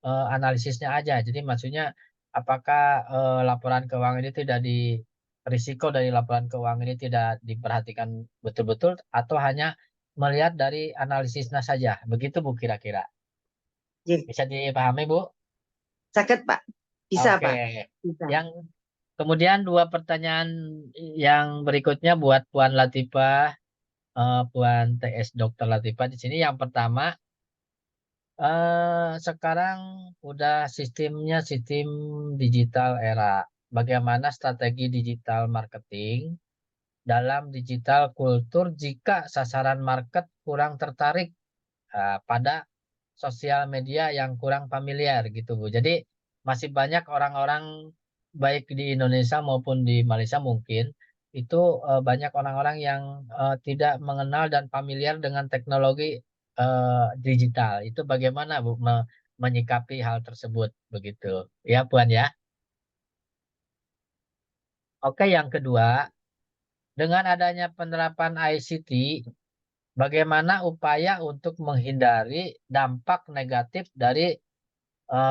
analisisnya aja. Jadi maksudnya apakah laporan keuangan ini tidak risiko dari laporan keuangan ini tidak diperhatikan betul-betul atau hanya melihat dari analisisnya saja. Begitu Bu kira-kira. Nggih, Bisa dipahami Bu? saged Pak. Bisa Oke. Pak. Bisa. Yang kemudian dua pertanyaan yang berikutnya buat Puan Latifah, Puan TS Dr. Latifah di sini. Yang pertama, sekarang udah sistemnya sistem digital era. Bagaimana strategi digital marketing dalam digital kultur jika sasaran market kurang tertarik pada sosial media yang kurang familiar gitu Bu. Jadi masih banyak orang-orang baik di Indonesia maupun di Malaysia mungkin itu banyak orang-orang yang tidak mengenal dan familiar dengan teknologi digital. Itu bagaimana Bu menyikapi hal tersebut begitu. Ya Puan ya. Oke, yang kedua, dengan adanya penerapan ICT, bagaimana upaya untuk menghindari dampak negatif dari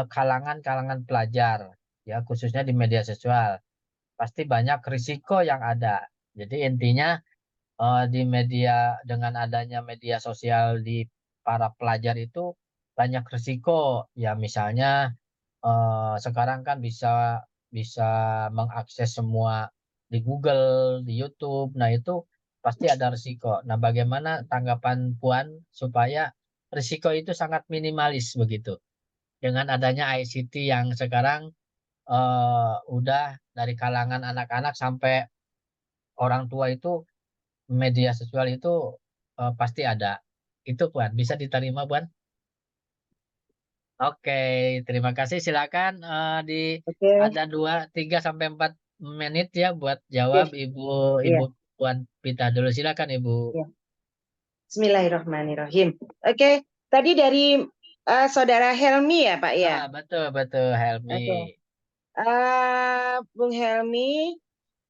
kalangan-kalangan pelajar, ya khususnya di media sosial. Pasti banyak risiko yang ada. Jadi intinya di media dengan adanya media sosial di para pelajar itu banyak risiko. Ya misalnya sekarang kan bisa bisa mengakses semua di Google, di YouTube. Nah itu pasti ada risiko. Nah bagaimana tanggapan Puan supaya risiko itu sangat minimalis begitu? Dengan adanya ICT yang sekarang udah dari kalangan anak-anak sampai orang tua itu media sosial itu pasti ada. Itu Puan, bisa diterima Puan? Oke, terima kasih. Silakan Oke. ada 2, 3 sampai 4 menit ya buat jawab Oke. Ibu Iya. Puan Pita dulu. Silakan Ibu. Iya. Bismillahirrahmanirrahim. Oke, tadi dari Saudara Helmi ya Pak ya. Betul betul Helmi. Oke. Bung Helmi,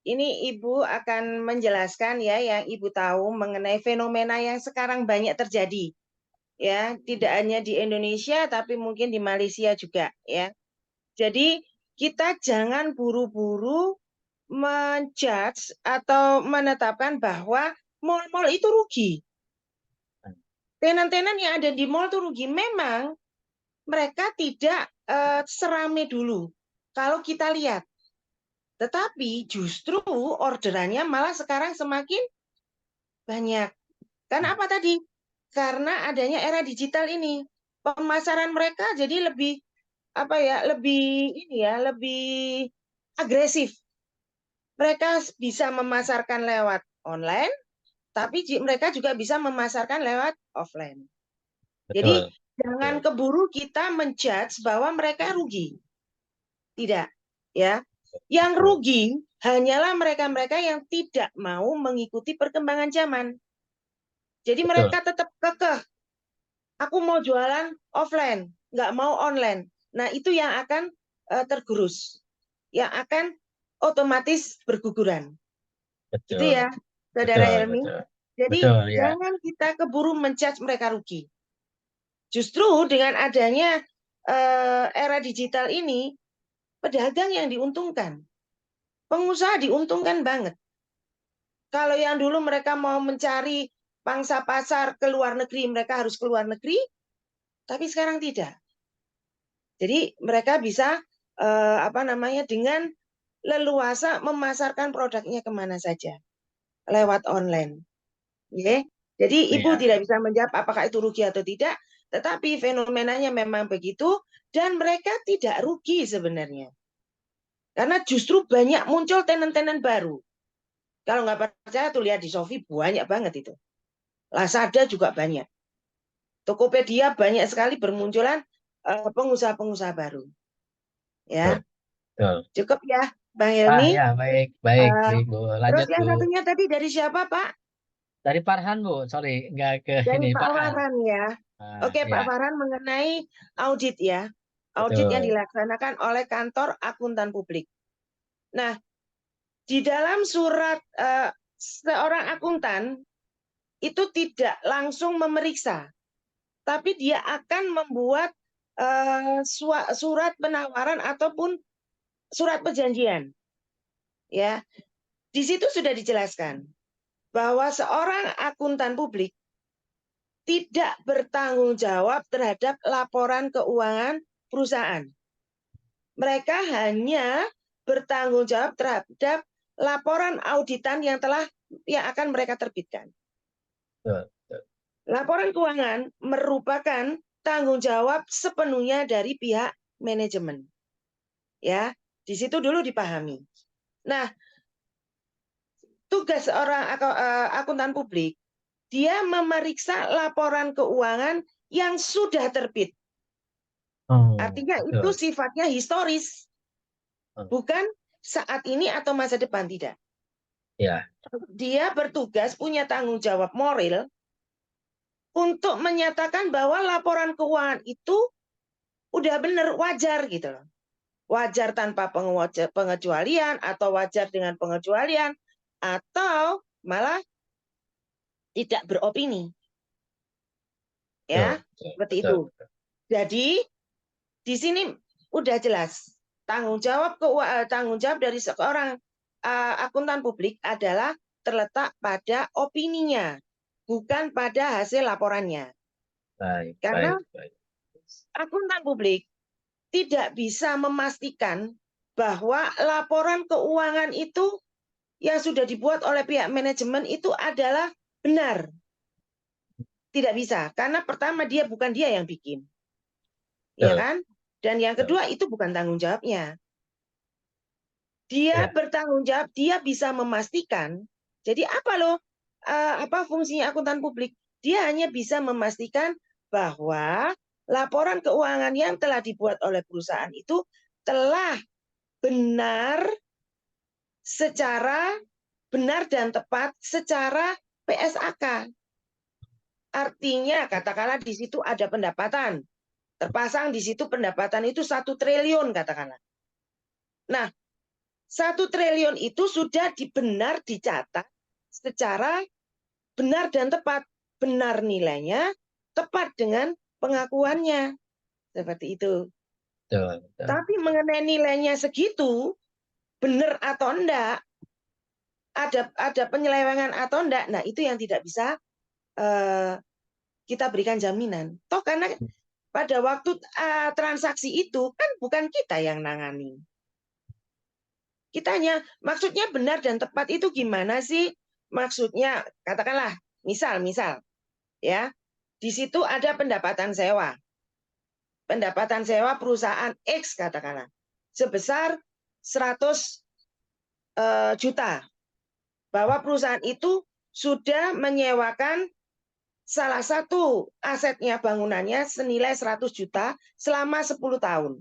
ini Ibu akan menjelaskan ya yang Ibu tahu mengenai fenomena yang sekarang banyak terjadi. Ya, tidak hanya di Indonesia tapi mungkin di Malaysia juga ya. Jadi kita jangan buru-buru menjudge atau menetapkan bahwa mal-mal itu rugi. Tenan-tenan yang ada di mal itu rugi. Memang mereka tidak serame dulu. Kalau kita lihat. Tetapi justru orderannya malah sekarang semakin banyak. Karena apa tadi? Karena adanya era digital ini. Pemasaran mereka jadi lebih lebih agresif. Mereka bisa memasarkan lewat online, tapi mereka juga bisa memasarkan lewat offline. Jadi Betul. jangan keburu kita menjudge bahwa mereka rugi. Tidak, ya. Yang rugi hanyalah mereka-mereka yang tidak mau mengikuti perkembangan zaman. Jadi Betul. mereka tetap kekeh. Aku mau jualan offline, nggak mau online. Nah, itu yang akan tergerus. Yang akan otomatis berguguran. Gitu Betul. ya, Saudara Betul, Helmi. betul. Jadi Betul ya. jangan kita keburu menjudge mereka rugi. Justru dengan adanya era digital ini, pedagang yang diuntungkan. Pengusaha diuntungkan banget. Kalau yang dulu mereka mau mencari pangsa pasar ke luar negeri, mereka harus ke luar negeri, tapi sekarang tidak. Jadi mereka bisa dengan leluasa memasarkan produknya kemana saja lewat online. Yeah. Jadi Ibu Iya. tidak bisa menjawab apakah itu rugi atau tidak, tetapi fenomenanya memang begitu dan mereka tidak rugi sebenarnya. Karena justru banyak muncul tenan-tenan baru. Kalau nggak percaya tuh lihat di Shopee banyak banget itu. Lazada juga banyak. Tokopedia banyak sekali bermunculan pengusaha-pengusaha baru. Ya, Betul. cukup ya, Bang Helmi. Ya, baik, baik, Uh, baik, Bu. terus Lanjut, yang Bu. satunya tadi dari siapa, Pak? Dari Farhan, Bu. Sorry, nggak ke Dari ini, Pak Farhan. Farhan ya. Oke, Pak Ya, Farhan mengenai audit ya. Audit yang betul. dilaksanakan oleh kantor akuntan publik. Nah, di dalam surat seorang akuntan itu tidak langsung memeriksa, tapi dia akan membuat surat penawaran ataupun surat perjanjian. Ya, di situ sudah dijelaskan bahwa seorang akuntan publik tidak bertanggung jawab terhadap laporan keuangan perusahaan. Mereka hanya bertanggung jawab terhadap laporan auditan yang akan mereka terbitkan. Laporan keuangan merupakan tanggung jawab sepenuhnya dari pihak manajemen. Ya, di situ dulu dipahami. Nah, tugas seorang akuntan publik, dia memeriksa laporan keuangan yang sudah terbit. Artinya itu sifatnya historis, bukan saat ini atau masa depan, tidak. Ya. Dia bertugas, punya tanggung jawab moral untuk menyatakan bahwa laporan keuangan itu udah benar, wajar gitu loh. Wajar tanpa pengecualian atau wajar dengan pengecualian atau malah tidak beropini. Ya, seperti itu. Jadi di sini udah jelas tanggung jawab dari seorang akuntan publik adalah terletak pada opininya, bukan pada hasil laporannya. Karena akuntan publik tidak bisa memastikan bahwa laporan keuangan itu yang sudah dibuat oleh pihak manajemen itu adalah benar. Tidak bisa, karena pertama bukan dia yang bikin. Ya kan? Dan yang kedua itu bukan tanggung jawabnya. Dia bertanggung jawab, dia bisa memastikan. Jadi apa fungsinya akuntan publik? Dia hanya bisa memastikan bahwa laporan keuangan yang telah dibuat oleh perusahaan itu telah benar dan tepat secara PSAK. Artinya katakanlah di situ ada pendapatan. Terpasang di situ pendapatan itu 1 triliun katakanlah. Nah, 1 triliun itu sudah benar dicatat secara benar dan tepat. Benar nilainya, tepat dengan pengakuannya. Seperti itu. Tapi mengenai nilainya segitu, benar atau enggak, ada penyelewengan atau enggak, nah itu yang tidak bisa kita berikan jaminan. Toh karena pada waktu transaksi itu kan bukan kita yang nangani. Kita hanya maksudnya benar dan tepat itu gimana sih? Maksudnya katakanlah misal ya. Di situ ada pendapatan sewa. Pendapatan sewa perusahaan X katakanlah sebesar 100 juta. Bahwa perusahaan itu sudah menyewakan salah satu asetnya, bangunannya senilai 100 juta selama 10 tahun.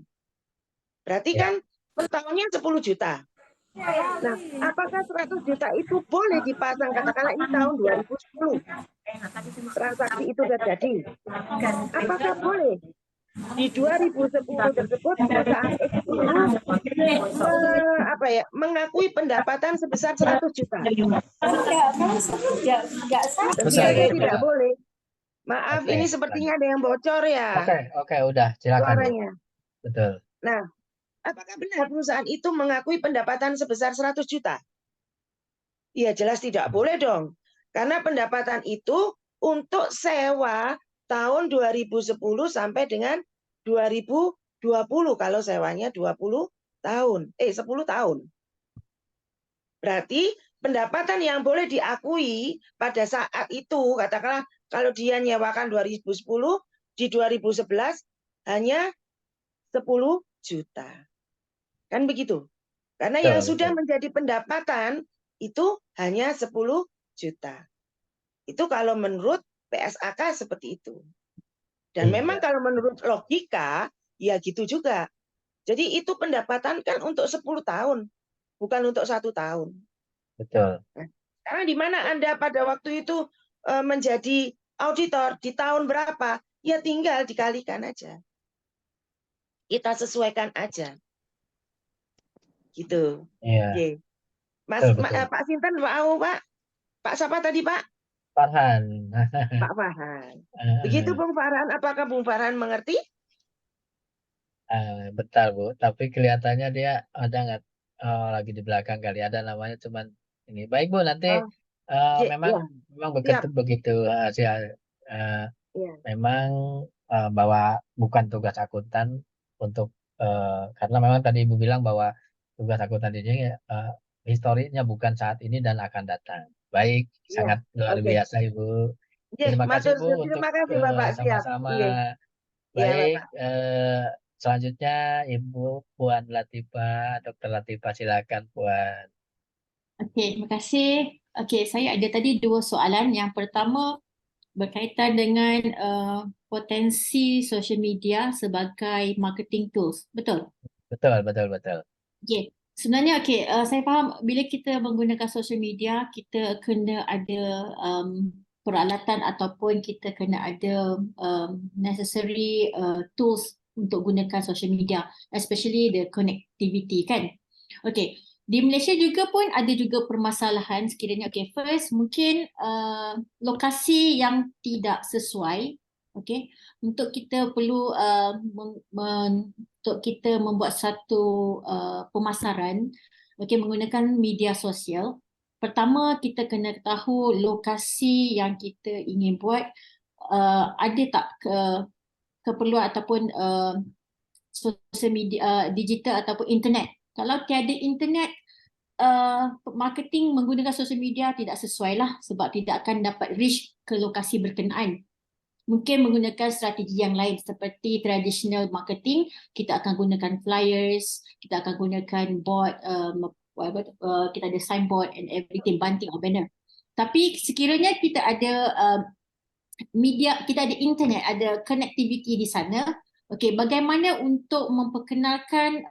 Berarti kan per tahunnya 10 juta. Nah, apakah 100 juta itu boleh dipasang katakanlah ini tahun 2010? Transaksi itu terjadi. Apakah boleh di 2010 tersebut perusahaan X itu mengakui pendapatan sebesar 100 juta? Tentu saja tidak boleh. Maaf, ini sepertinya ada yang bocor ya. Oke, udah, silakan. Suaranya. Betul. Nah, apakah benar perusahaan itu mengakui pendapatan sebesar 100 juta? Ya jelas tidak boleh dong. Karena pendapatan itu untuk sewa tahun 2010 sampai dengan 2020 kalau sewanya 20 tahun. 10 tahun. Berarti pendapatan yang boleh diakui pada saat itu, katakanlah kalau dia nyewakan 2010, di 2011 hanya 10 juta. Kan begitu. Karena yang sudah menjadi pendapatan itu hanya 10 juta. Itu kalau menurut PSAK seperti itu. Dan memang kalau menurut logika, ya gitu juga. Jadi itu pendapatan kan untuk 10 tahun, bukan untuk 1 tahun. Betul. Nah, sekarang di mana Anda pada waktu itu menjadi auditor, di tahun berapa? Ya tinggal dikalikan aja. Kita sesuaikan aja. Gitu. Iya. Oke. Pak Sinten mau Pak? Pak siapa tadi Pak? Farhan. Pak Farhan. Begitu Bung Farhan, apakah Bung Farhan mengerti? Betul Bu, tapi kelihatannya dia ada nggak lagi di belakang kali, ada namanya cuman ini. Baik Bu, nanti Oh, memang ya, memang siap. begitu Ya, memang bahwa bukan tugas akuntan untuk karena memang tadi Ibu bilang bahwa tugas akuntan ini historinya bukan saat ini dan akan datang. Baik, ya. sangat luar Oke. biasa Ibu. Ya, Terima kasih matur Bu suwun. untuk Terima kasih Bapak, siap. sama-sama. Iya, ya Baik, Bapak. selanjutnya Ibu Puan Latifah, Dr. Latifah, silakan Puan. Okey, terima kasih. Okey, saya ada tadi dua soalan. Yang pertama berkaitan dengan potensi social media sebagai marketing tools. Betul? Betul, betul, betul. Okey. Sebenarnya saya faham bila kita menggunakan social media, kita kena ada peralatan ataupun kita kena ada necessary tools untuk gunakan social media, especially the connectivity kan. Okey. Di Malaysia juga pun ada juga permasalahan sekiranya first mungkin lokasi yang tidak sesuai. Okey. Untuk kita perlu untuk kita membuat satu pemasaran menggunakan media sosial. Pertama kita kena tahu lokasi yang kita ingin buat ada tak keperluan ataupun sosial media digital ataupun internet. Kalau tiada internet, marketing menggunakan sosial media tidak sesuai lah sebab tidak akan dapat reach ke lokasi berkenaan. Mungkin menggunakan strategi yang lain seperti traditional marketing, kita akan gunakan flyers, kita akan gunakan board, kita ada signboard and everything, banting or banner. Tapi sekiranya kita ada media, kita ada internet, ada connectivity di sana, bagaimana untuk memperkenalkan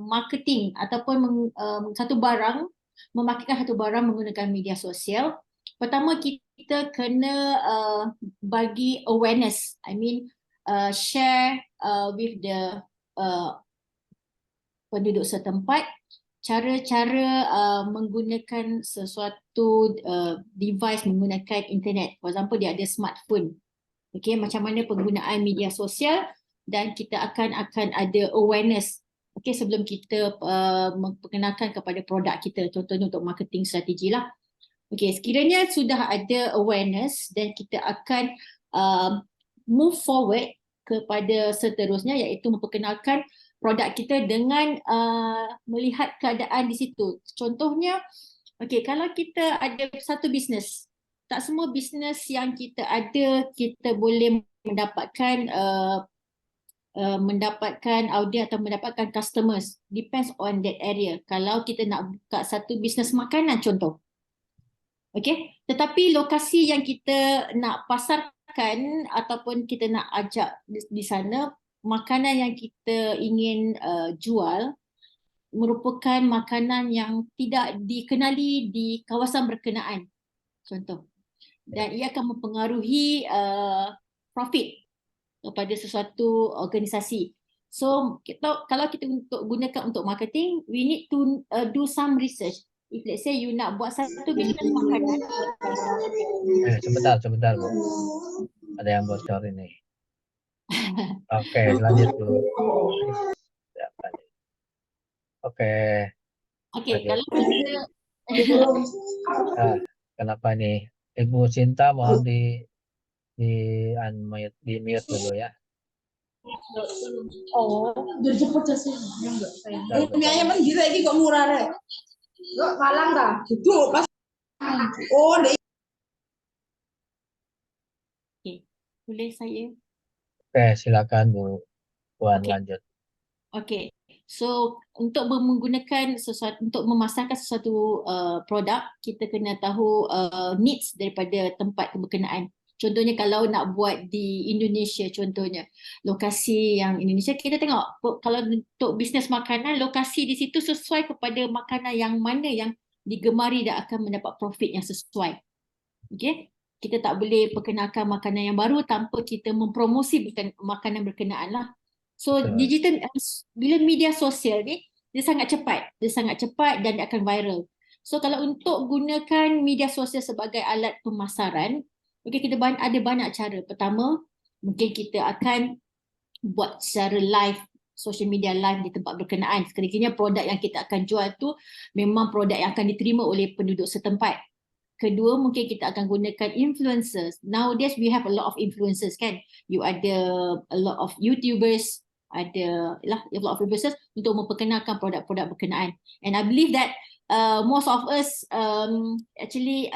marketing ataupun satu barang, memarketkan satu barang menggunakan media sosial. Pertama kita kena bagi awareness, share with the penduduk setempat cara-cara menggunakan sesuatu device menggunakan internet. For example, dia ada smartphone. Macam mana penggunaan media sosial dan kita akan ada awareness sebelum kita memperkenalkan kepada produk kita, contohnya untuk marketing strategi lah. Sekiranya sudah ada awareness dan kita akan move forward kepada seterusnya iaitu memperkenalkan produk kita dengan melihat keadaan di situ. Contohnya, kalau kita ada satu bisnes, tak semua bisnes yang kita ada kita boleh mendapatkan audience atau mendapatkan customers. Depends on that area. Kalau kita nak buka satu bisnes makanan contoh, tetapi lokasi yang kita nak pasarkan ataupun kita nak ajak di sana, makanan yang kita ingin jual merupakan makanan yang tidak dikenali di kawasan berkenaan, contoh. Dan ia akan mempengaruhi profit kepada sesuatu organisasi. So, kalau kita gunakan untuk marketing, we need to do some research. If let's say you nak buat satu bisnes makanan. Sebentar Bu. Ada yang bocor ini. Oke, lanjut dulu. Oke. Kalau kita kenapa nih? Ibu Sinta mohon di unmute, di mute dulu ya. Biar cepet sih. Mianya man gila ini kok murah deh. Kok malang dah. Gitu pas. Oh, deh. boleh saya. Oke, silakan Bu Puan lanjut. So untuk menggunakan sesuatu, untuk memasarkan sesuatu produk, kita kena tahu needs daripada tempat berkenaan. Contohnya kalau nak buat di Indonesia, contohnya lokasi yang Indonesia, kita tengok kalau untuk bisnes makanan, lokasi di situ sesuai kepada makanan yang mana yang digemari dan akan mendapat profit yang sesuai. Kita tak boleh perkenalkan makanan yang baru tanpa kita mempromosi makanan berkenaan lah. So digital, bila media sosial ni dia sangat cepat dan dia akan viral. So kalau untuk gunakan media sosial sebagai alat pemasaran, okay, kita ada banyak cara. Pertama, mungkin kita akan buat secara live, social media live di tempat berkenaan. Sekiranya produk yang kita akan jual tu memang produk yang akan diterima oleh penduduk setempat. Kedua, mungkin kita akan gunakan influencers. Nowadays we have a lot of influencers kan. You ada a lot of YouTubers, ada a lot of influencers untuk memperkenalkan produk-produk berkenaan. And I believe that most of us actually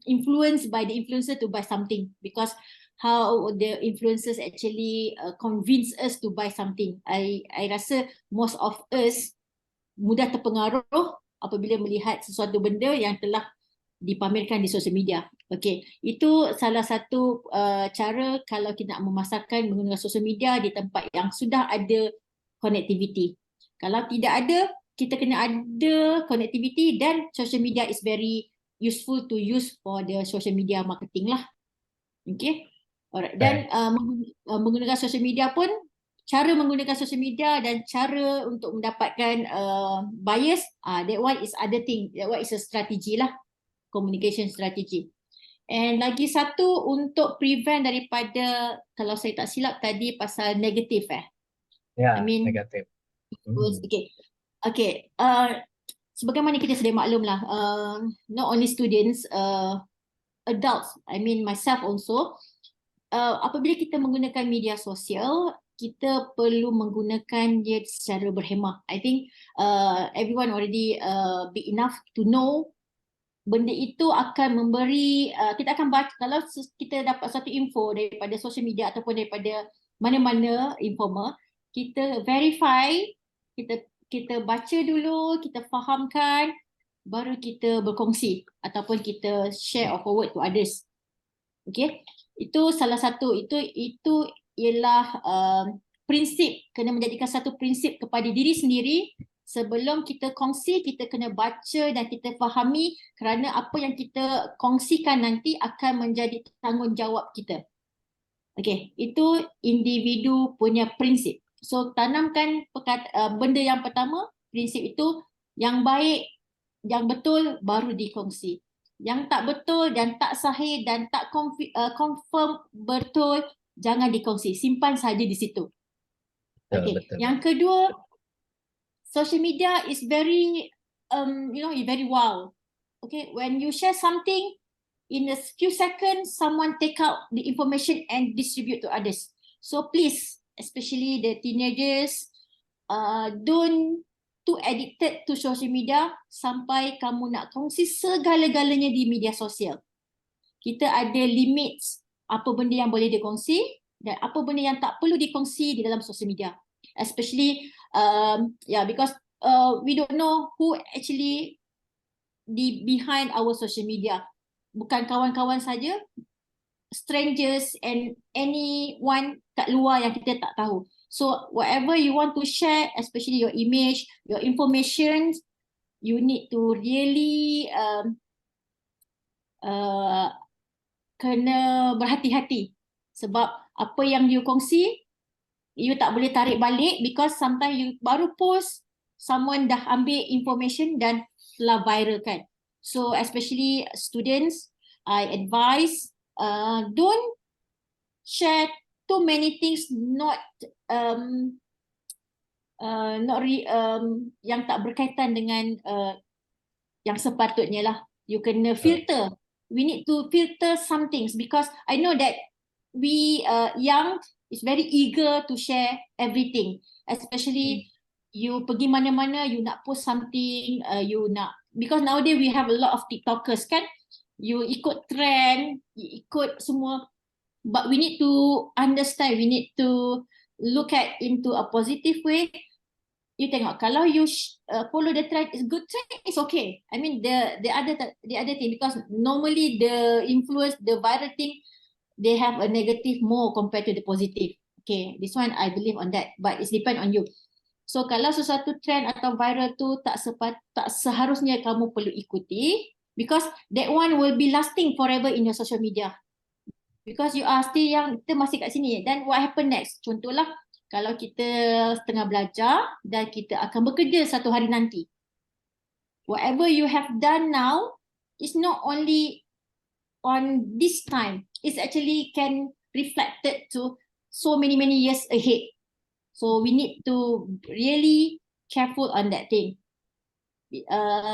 influenced by the influencer to buy something, because how the influencers actually convince us to buy something. I rasa most of us mudah terpengaruh apabila melihat sesuatu benda yang telah dipamerkan di sosial media. Okay, itu salah satu cara kalau kita nak memasarkan menggunakan sosial media di tempat yang sudah ada connectivity. Kalau tidak ada, kita kena ada connectivity, dan social media is very useful to use for the social media marketing lah. Okay, alright. Dan menggunakan social media pun, cara menggunakan social media dan cara untuk mendapatkan buyers, that one is other thing. That one is a strategy lah, communication strategy. And lagi satu untuk prevent daripada, kalau saya tak silap tadi pasal negatif Ya, I mean, negatif. Okay. Sebagaimana kita sedia maklum lah, not only students, adults, I mean myself also, apabila kita menggunakan media sosial, kita perlu menggunakan dia secara berhemah. I think everyone already big enough to know benda itu akan memberi, kita akan baca, kalau kita dapat satu info daripada social media ataupun daripada mana-mana informer, kita verify, kita baca dulu, kita fahamkan, baru kita berkongsi ataupun kita share or forward to others. Okay, itu salah satu, itu ialah prinsip, kena menjadikan satu prinsip kepada diri sendiri. Sebelum kita kongsi, kita kena baca dan kita fahami, kerana apa yang kita kongsikan nanti akan menjadi tanggungjawab kita. Okay, itu individu punya prinsip. So tanamkan benda yang pertama, prinsip itu, yang baik, yang betul baru dikongsi. Yang tak betul dan tak sahih dan tak confirm betul, jangan dikongsi, simpan saja di situ. Okay. Betul. Yang kedua, social media is very very wow. Okay, when you share something, in a few seconds someone take out the information and distribute to others. So please, especially the teenagers, don't too addicted to social media sampai kamu nak kongsi segala-galanya di media sosial. Kita ada limits apa benda yang boleh dikongsi dan apa benda yang tak perlu dikongsi di dalam social media. Especially because we don't know who actually behind our social media. Bukan kawan-kawan saja, strangers and anyone kat luar yang kita tak tahu. So whatever you want to share, especially your image, your information, you need to really kena berhati-hati. Sebab apa yang you kongsi, you tak boleh tarik balik, because sometimes you baru post, someone dah ambil information dan telah viral kan. So especially students, I advise don't share too many things yang tak berkaitan dengan yang sepatutnya lah. You kena filter. We need to filter some things, because I know that we young is very eager to share everything, especially you pergi mana-mana, you nak post something, because nowadays we have a lot of TikTokers kan, you ikut trend, you ikut semua, but we need to understand, we need to look at into a positive way. You tengok, kalau you follow the trend, is good trend, it's okay. I mean the other thing, because normally the influence, the viral thing, they have a negative more compared to the positive. Okay, this one I believe on that, but it's depend on you. So kalau sesuatu trend atau viral tu tak seharusnya kamu perlu ikuti, because that one will be lasting forever in your social media. Because you are still young, kita masih kat sini. Then what happen next? Contohlah, kalau kita tengah belajar dan kita akan bekerja satu hari nanti. whatever you have done now is not only on this time, it's actually can reflected to so many years ahead. So we need to really careful on that thing.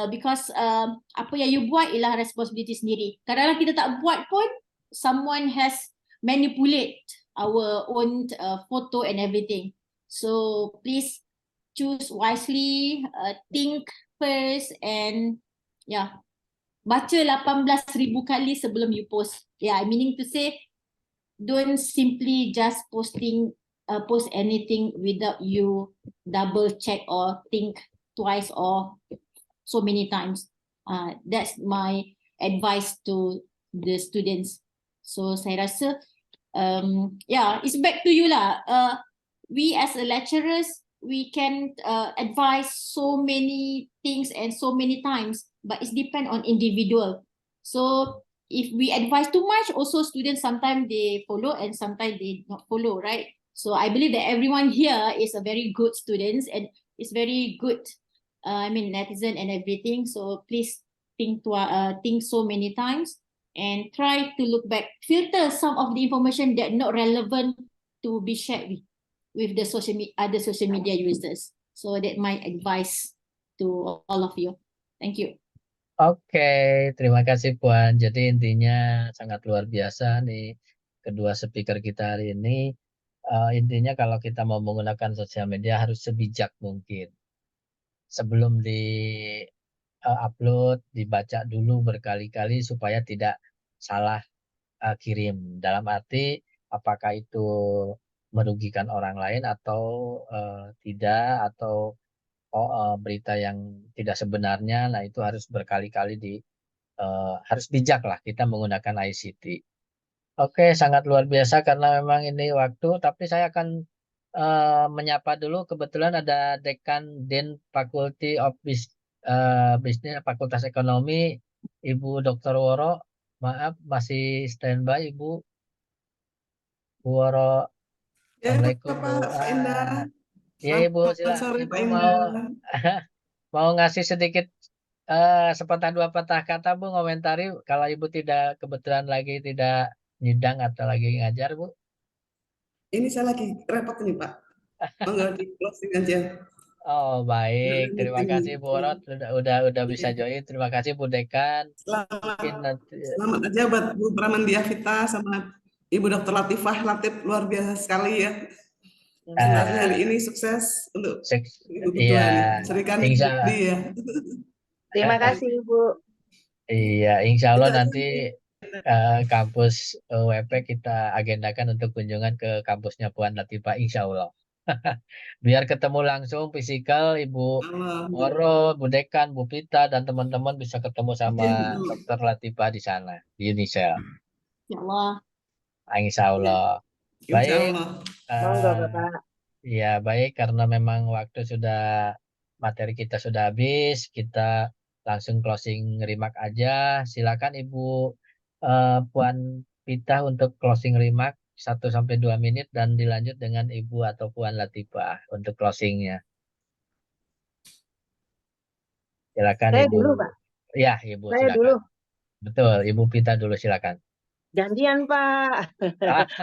Because apa yang you buat ialah responsibility sendiri. Kadang-kadang kita tak buat pun, someone has manipulate our own photo and everything. So please choose wisely, think first, and yeah, baca 18,000 kali sebelum you post. Yeah, meaning to say, don't simply just post anything without you double check or think twice or so many times. That's my advice to the students. So saya rasa, yeah, it's back to you lah. We as a lecturers, we can advise so many things and so many times, but it's depend on individual. So if we advise too much, also students sometimes they follow and sometimes they not follow, right? So I believe that everyone here is a very good students and is very good, I mean, netizen and everything. So please think so many times and try to look back, filter some of the information that not relevant to be shared with the other social media users. So that my advice to all of you. Thank you. Oke, terima kasih Puan. Jadi intinya sangat luar biasa nih kedua speaker kita hari ini. Intinya kalau kita mau menggunakan sosial media harus sebijak mungkin. Sebelum di upload, dibaca dulu berkali-kali supaya tidak salah kirim. Dalam arti apakah itu merugikan orang lain atau tidak, atau berita yang tidak sebenarnya. Nah, itu harus berkali-kali harus bijak lah kita menggunakan ICT. Oke, sangat luar biasa karena memang ini waktu, tapi saya akan menyapa dulu. Kebetulan ada Dekan Dean Faculty of Business Fakultas Ekonomi, Ibu Dr. Woro. Maaf, masih standby Ibu Woro. Ya, Assalamualaikum Bu. Pak Indah. Ya Ibu, Selamat sore, Ibu Pak mau Indah. mau ngasih sedikit sepatah dua patah kata Bu, ngomentari kalau Ibu tidak kebetulan lagi tidak nyidang atau lagi ngajar Bu. Ini saya lagi repot nih, Pak. Enggak di closing aja. Oh baik, Nggak terima meeting. kasih Bu Rot udah bisa join. Terima kasih Bu Dekan. Mungkin nanti Selamat aja buat Bu Pramandiavita sama Ibu Dr. Latifah. Latif luar biasa sekali ya. Presentasinya hari ini sukses untuk Ibu Ketua iya, nih. Serikan diri ya. Terima kasih Ibu. Iya, insya Allah Kita nanti kampus WP kita agendakan untuk kunjungan ke kampusnya Puan Latifah, insya Allah. Biar ketemu langsung fisikal Ibu Oro, Bu Dekan, Bu Pita, dan teman-teman bisa ketemu sama Dr. Latifah di sana, di Unisel. Ya Allah. Insya Allah. Insya Baik. Allah. Monggo Bapak. Ya, baik, karena memang waktu materi kita sudah habis, kita langsung closing remark aja. Silakan Ibu Puan Pita untuk closing remark 1-2 menit dan dilanjut dengan Ibu atau Puan Latifah untuk closingnya. Silakan Saya Ibu. dulu, Pak. Ya, Ibu Saya silakan. dulu. Betul, Ibu Pita dulu silakan. Gantian Pak.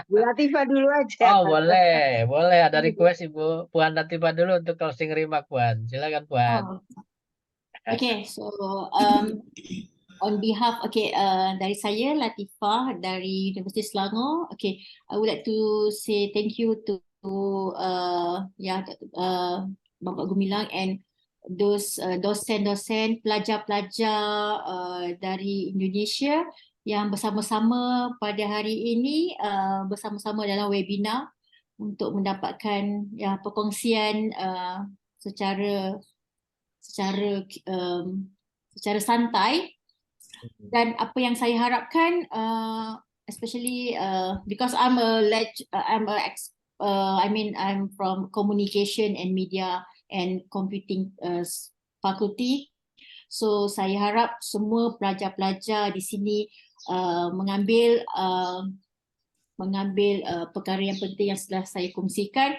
Bu Latifah dulu aja. Oh, boleh. Ada request Ibu Puan Latifah dulu untuk closing remark, Puan. Silakan, Puan. Oh. Okay, so on behalf, dari saya Latifah dari Universiti Selangor. Okay, I would like to say thank you to Bapak Gumilang and those dosen-dosen, pelajar-pelajar dari Indonesia yang bersama-sama pada hari ini bersama-sama dalam webinar untuk mendapatkan perkongsian secara santai. Dan apa yang saya harapkan, especially because I'm from communication and media and computing faculty. So saya harap semua pelajar-pelajar di sini mengambil perkara yang penting yang telah saya kongsikan,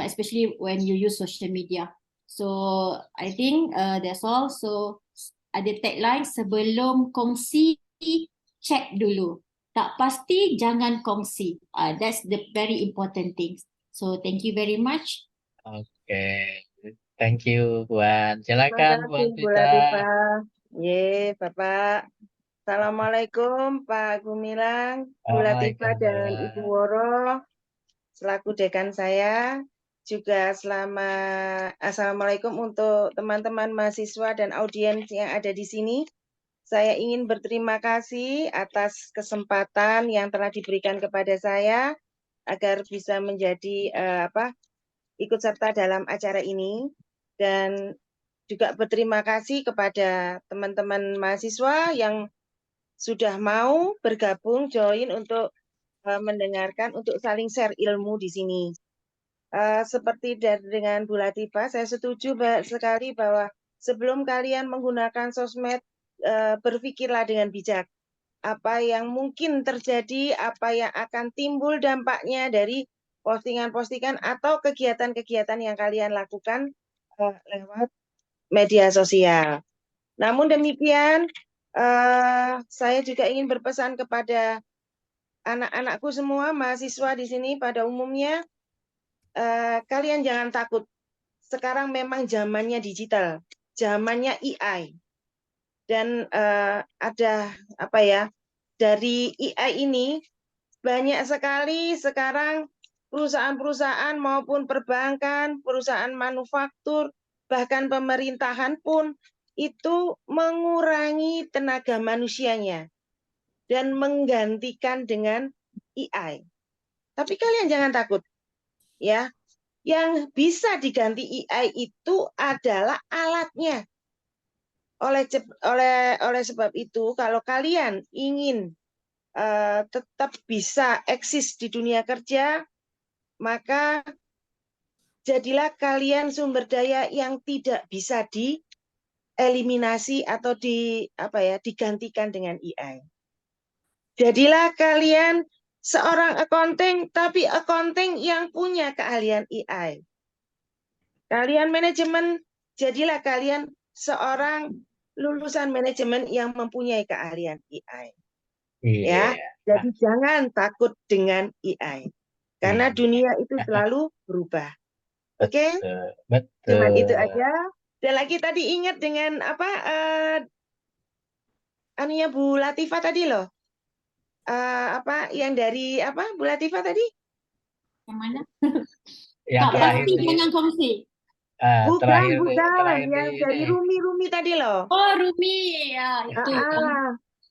especially when you use social media. So I think that's all. So ada tagline, sebelum kongsi check dulu. Tak pasti jangan kongsi. That's the very important thing. So thank you very much. Oke, thank you Puan. Terima Silakan kasih Puan Bu Vita. Latifah. Ye, Bapak. Assalamualaikum Pak Gumilang, Bu Latifah dan Ibu Waalaikumsalam. Woro, selaku dekan saya. Juga Assalamualaikum untuk teman-teman mahasiswa dan audiens yang ada di sini. Saya ingin berterima kasih atas kesempatan yang telah diberikan kepada saya agar bisa menjadi ikut serta dalam acara ini, dan juga berterima kasih kepada teman-teman mahasiswa yang sudah mau bergabung join untuk mendengarkan, untuk saling share ilmu di sini. Seperti dengan Bu Latifah, saya setuju sekali bahwa sebelum kalian menggunakan sosmed, berpikirlah dengan bijak. Apa yang mungkin terjadi, apa yang akan timbul dampaknya dari postingan-postingan atau kegiatan-kegiatan yang kalian lakukan lewat media sosial. Namun demikian, saya juga ingin berpesan kepada anak-anakku semua, mahasiswa di sini pada umumnya, kalian jangan takut. Sekarang memang zamannya digital, zamannya AI. Dan ada dari AI ini banyak sekali sekarang perusahaan-perusahaan maupun perbankan, perusahaan manufaktur, bahkan pemerintahan pun itu mengurangi tenaga manusianya dan menggantikan dengan AI. Tapi kalian jangan takut, ya. Yang bisa diganti AI itu adalah alatnya. Oleh sebab itu, kalau kalian ingin tetap bisa eksis di dunia kerja, maka jadilah kalian sumber daya yang tidak bisa dieliminasi atau digantikan dengan AI. Jadilah kalian seorang accounting, tapi accounting yang punya keahlian AI. Kalian manajemen, jadilah kalian seorang lulusan manajemen yang mempunyai keahlian AI. Ya, jadi jangan takut dengan AI. Karena dunia itu selalu berubah. Oke? Betul. Cuman itu aja. Dan lagi tadi ingat dengan anunya Bu Latifah tadi loh. Yang dari Bu Latifah tadi? Yang mana? Yang Tak terakhir pasti di- jangan kongsi. Bukan, terakhir yang di dari ini. Rumi tadi loh. Oh, Rumi. Ya, itu.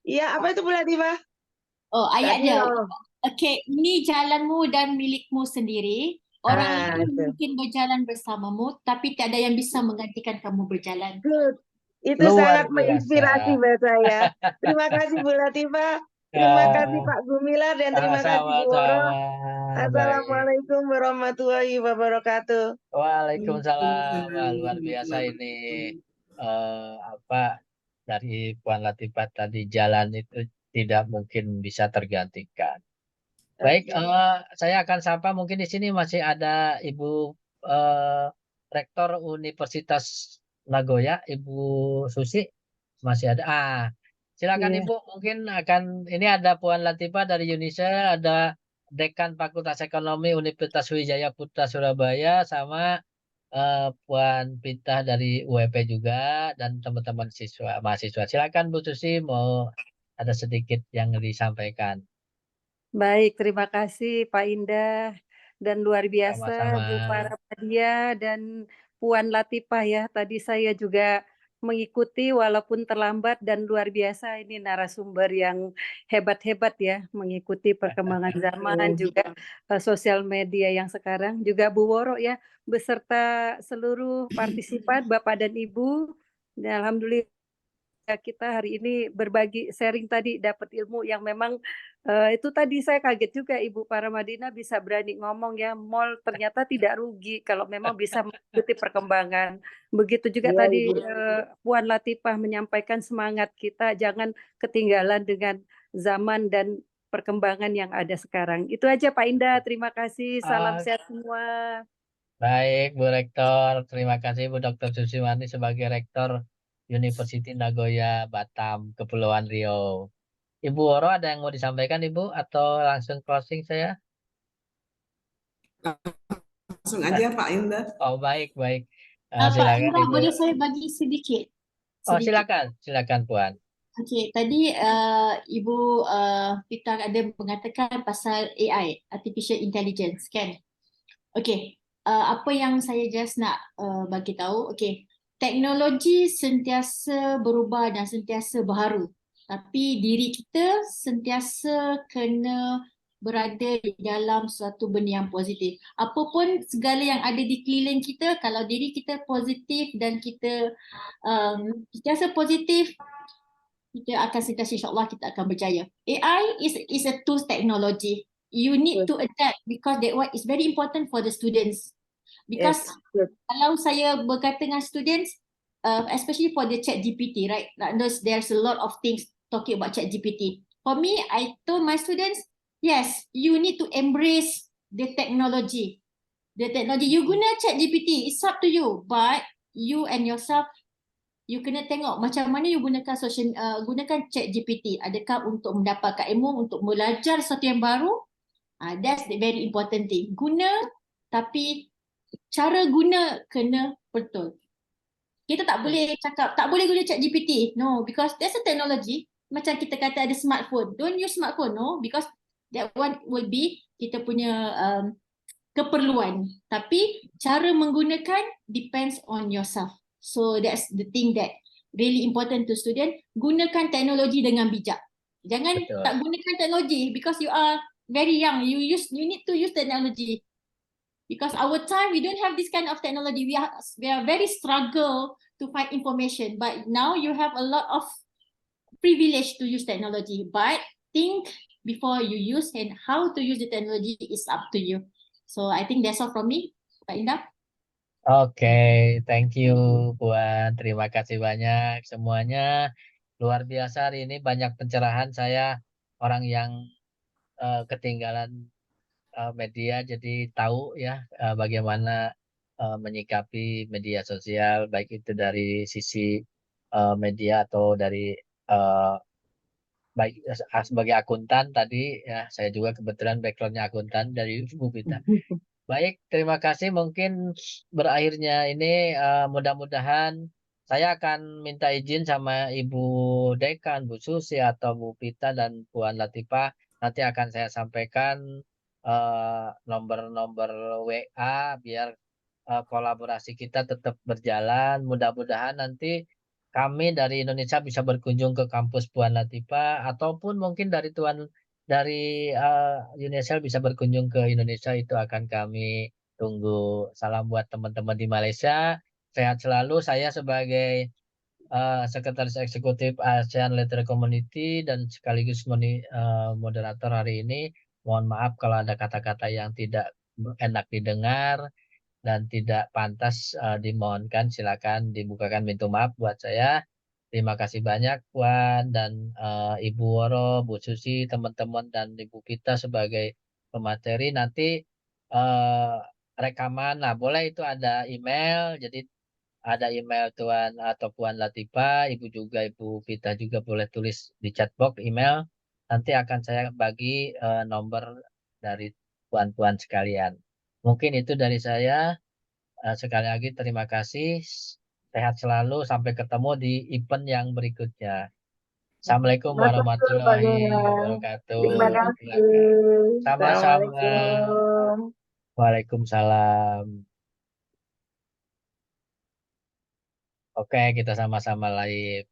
Iya, apa itu Bu Latifah? Oh, ayat Tadi dia. loh. Okay, ini jalanmu dan milikmu sendiri. Orang lain itu. mungkin berjalan bersamamu, tapi tiada yang bisa menggantikan kamu berjalan. Good. Itu Luar sangat menginspirasi biasa. buat saya. Terima kasih Bu Latifah. Terima kasih Pak Gumilar dan terima kasih Bu Woro. Sama-sama. Baik. Assalamualaikum warahmatullahi wabarakatuh. Waalaikumsalam. Wah, luar biasa ini dari Puan Latifah tadi, jalan itu tidak mungkin bisa tergantikan. Baik, saya akan sapa, mungkin di sini masih ada Ibu Rektor Universitas Nagoya, Ibu Susi, masih ada. Silakan Iya. Ibu, mungkin ini ada Puan Latifah dari Unisel, ada Dekan Fakultas Ekonomi Universitas Wijaya Putra Surabaya, sama Puan Vita dari UEP juga, dan teman-teman mahasiswa. Silakan Bu Susi, mau ada sedikit yang disampaikan. Baik, terima kasih Pak Indah, dan luar biasa Sama-sama. Bu Parapadia dan Puan Latifah ya. Tadi saya juga mengikuti walaupun terlambat, dan luar biasa ini narasumber yang hebat-hebat ya, mengikuti perkembangan zaman juga sosial media yang sekarang. Juga Bu Woro ya, beserta seluruh partisipan Bapak dan Ibu. Dan alhamdulillah kita hari ini berbagi sharing tadi, dapat ilmu yang memang itu tadi saya kaget juga Ibu Paramadina bisa berani ngomong ya, mall ternyata tidak rugi kalau memang bisa mengikuti perkembangan. Begitu juga tadi Puan Latifah menyampaikan semangat kita jangan ketinggalan dengan zaman dan perkembangan yang ada sekarang. Itu aja Pak Indah, terima kasih, salam sehat semua. Baik, Bu Rektor. Terima kasih Bu Dr. Susiwani sebagai Rektor University Nagoya, Batam, Kepulauan Riau. Ibu Woro ada yang mau disampaikan Ibu atau langsung closing saya? Langsung aja Pak Indah. Oh baik, baik. Pak Silakan Indra, Ibu. boleh saya bagi sedikit? Oh Sedikit. silakan Puan. Okey, tadi Ibu Pita ada mengatakan pasal AI, Artificial Intelligence, kan? Okey, apa yang saya just nak bagi tahu, okey, teknologi sentiasa berubah dan sentiasa baharu. Tapi diri kita sentiasa kena berada di dalam suatu benda yang positif. Apapun segala yang ada di keliling kita, kalau diri kita positif dan kita sentiasa positif, kita akan sentiasa insyaAllah kita akan berjaya. AI is a tools technology. You need to adapt because that one is very important for the students. Because kalau saya berkata dengan students, especially for the chat GPT, right? There's a lot of things talking about chat GPT. For me, I told my students, yes, you need to embrace the technology. The technology, you guna chat GPT, it's up to you. But you and yourself, you kena tengok macam mana you gunakan gunakan chat GPT. Adakah untuk mendapatkan ilmu, untuk belajar sesuatu yang baru? That's the very important thing. Guna, tapi cara guna kena betul. Kita tak boleh cakap, tak boleh guna chat GPT. No, because that's a technology. Macam kita kata ada smartphone. Don't use smartphone, no. Because that one will be kita punya keperluan. Tapi cara menggunakan depends on yourself. So that's the thing that really important to student. Gunakan teknologi dengan bijak. Jangan Betul. tak gunakan teknologi because you are very young. You need to use technology. Because our time we don't have this kind of technology. We are very struggle to find information. But now you have a lot of privilege to use technology. But think before you use, and how to use the technology is up to you. So I think that's all from me, Pak Indah. Oke, thank you Puan. Terima kasih banyak semuanya. Luar biasa hari ini banyak pencerahan. Saya orang yang ketinggalan media, jadi tahu ya bagaimana menyikapi media sosial, baik itu dari sisi media atau dari baik sebagai akuntan tadi ya, saya juga kebetulan backgroundnya akuntan dari Ibu Pita. Baik, terima kasih. Mungkin berakhirnya ini mudah-mudahan saya akan minta izin sama Ibu Dekan, Bu Susi atau Bu Pita dan Puan Latifah. Nanti akan saya sampaikan nomor-nomor WA biar kolaborasi kita tetap berjalan. Mudah-mudahan nanti kami dari Indonesia bisa berkunjung ke kampus Puan Latifah ataupun mungkin dari Unisel bisa berkunjung ke Indonesia, itu akan kami tunggu. Salam buat teman-teman di Malaysia. Sehat selalu. Saya sebagai Sekretaris Eksekutif ASEAN Letter Community dan sekaligus moderator hari ini. Mohon maaf kalau ada kata-kata yang tidak enak didengar dan tidak pantas dimohonkan. Silakan dibukakan pintu maaf buat saya. Terima kasih banyak Puan dan Ibu Woro, Bu Susi, teman-teman dan Ibu Pita sebagai pemateri. Nanti rekaman, nah boleh itu ada email, jadi ada email Tuan atau Puan Latifah, Ibu Pita juga boleh tulis di chatbox email. Nanti akan saya bagi nomor dari puan-puan sekalian. Mungkin itu dari saya. Sekali lagi terima kasih. Sehat selalu. Sampai ketemu di event yang berikutnya. Assalamualaikum warahmatullahi wabarakatuh. Terima kasih. Sama-sama. Assalamualaikum. Waalaikumsalam. Oke, kita sama-sama live.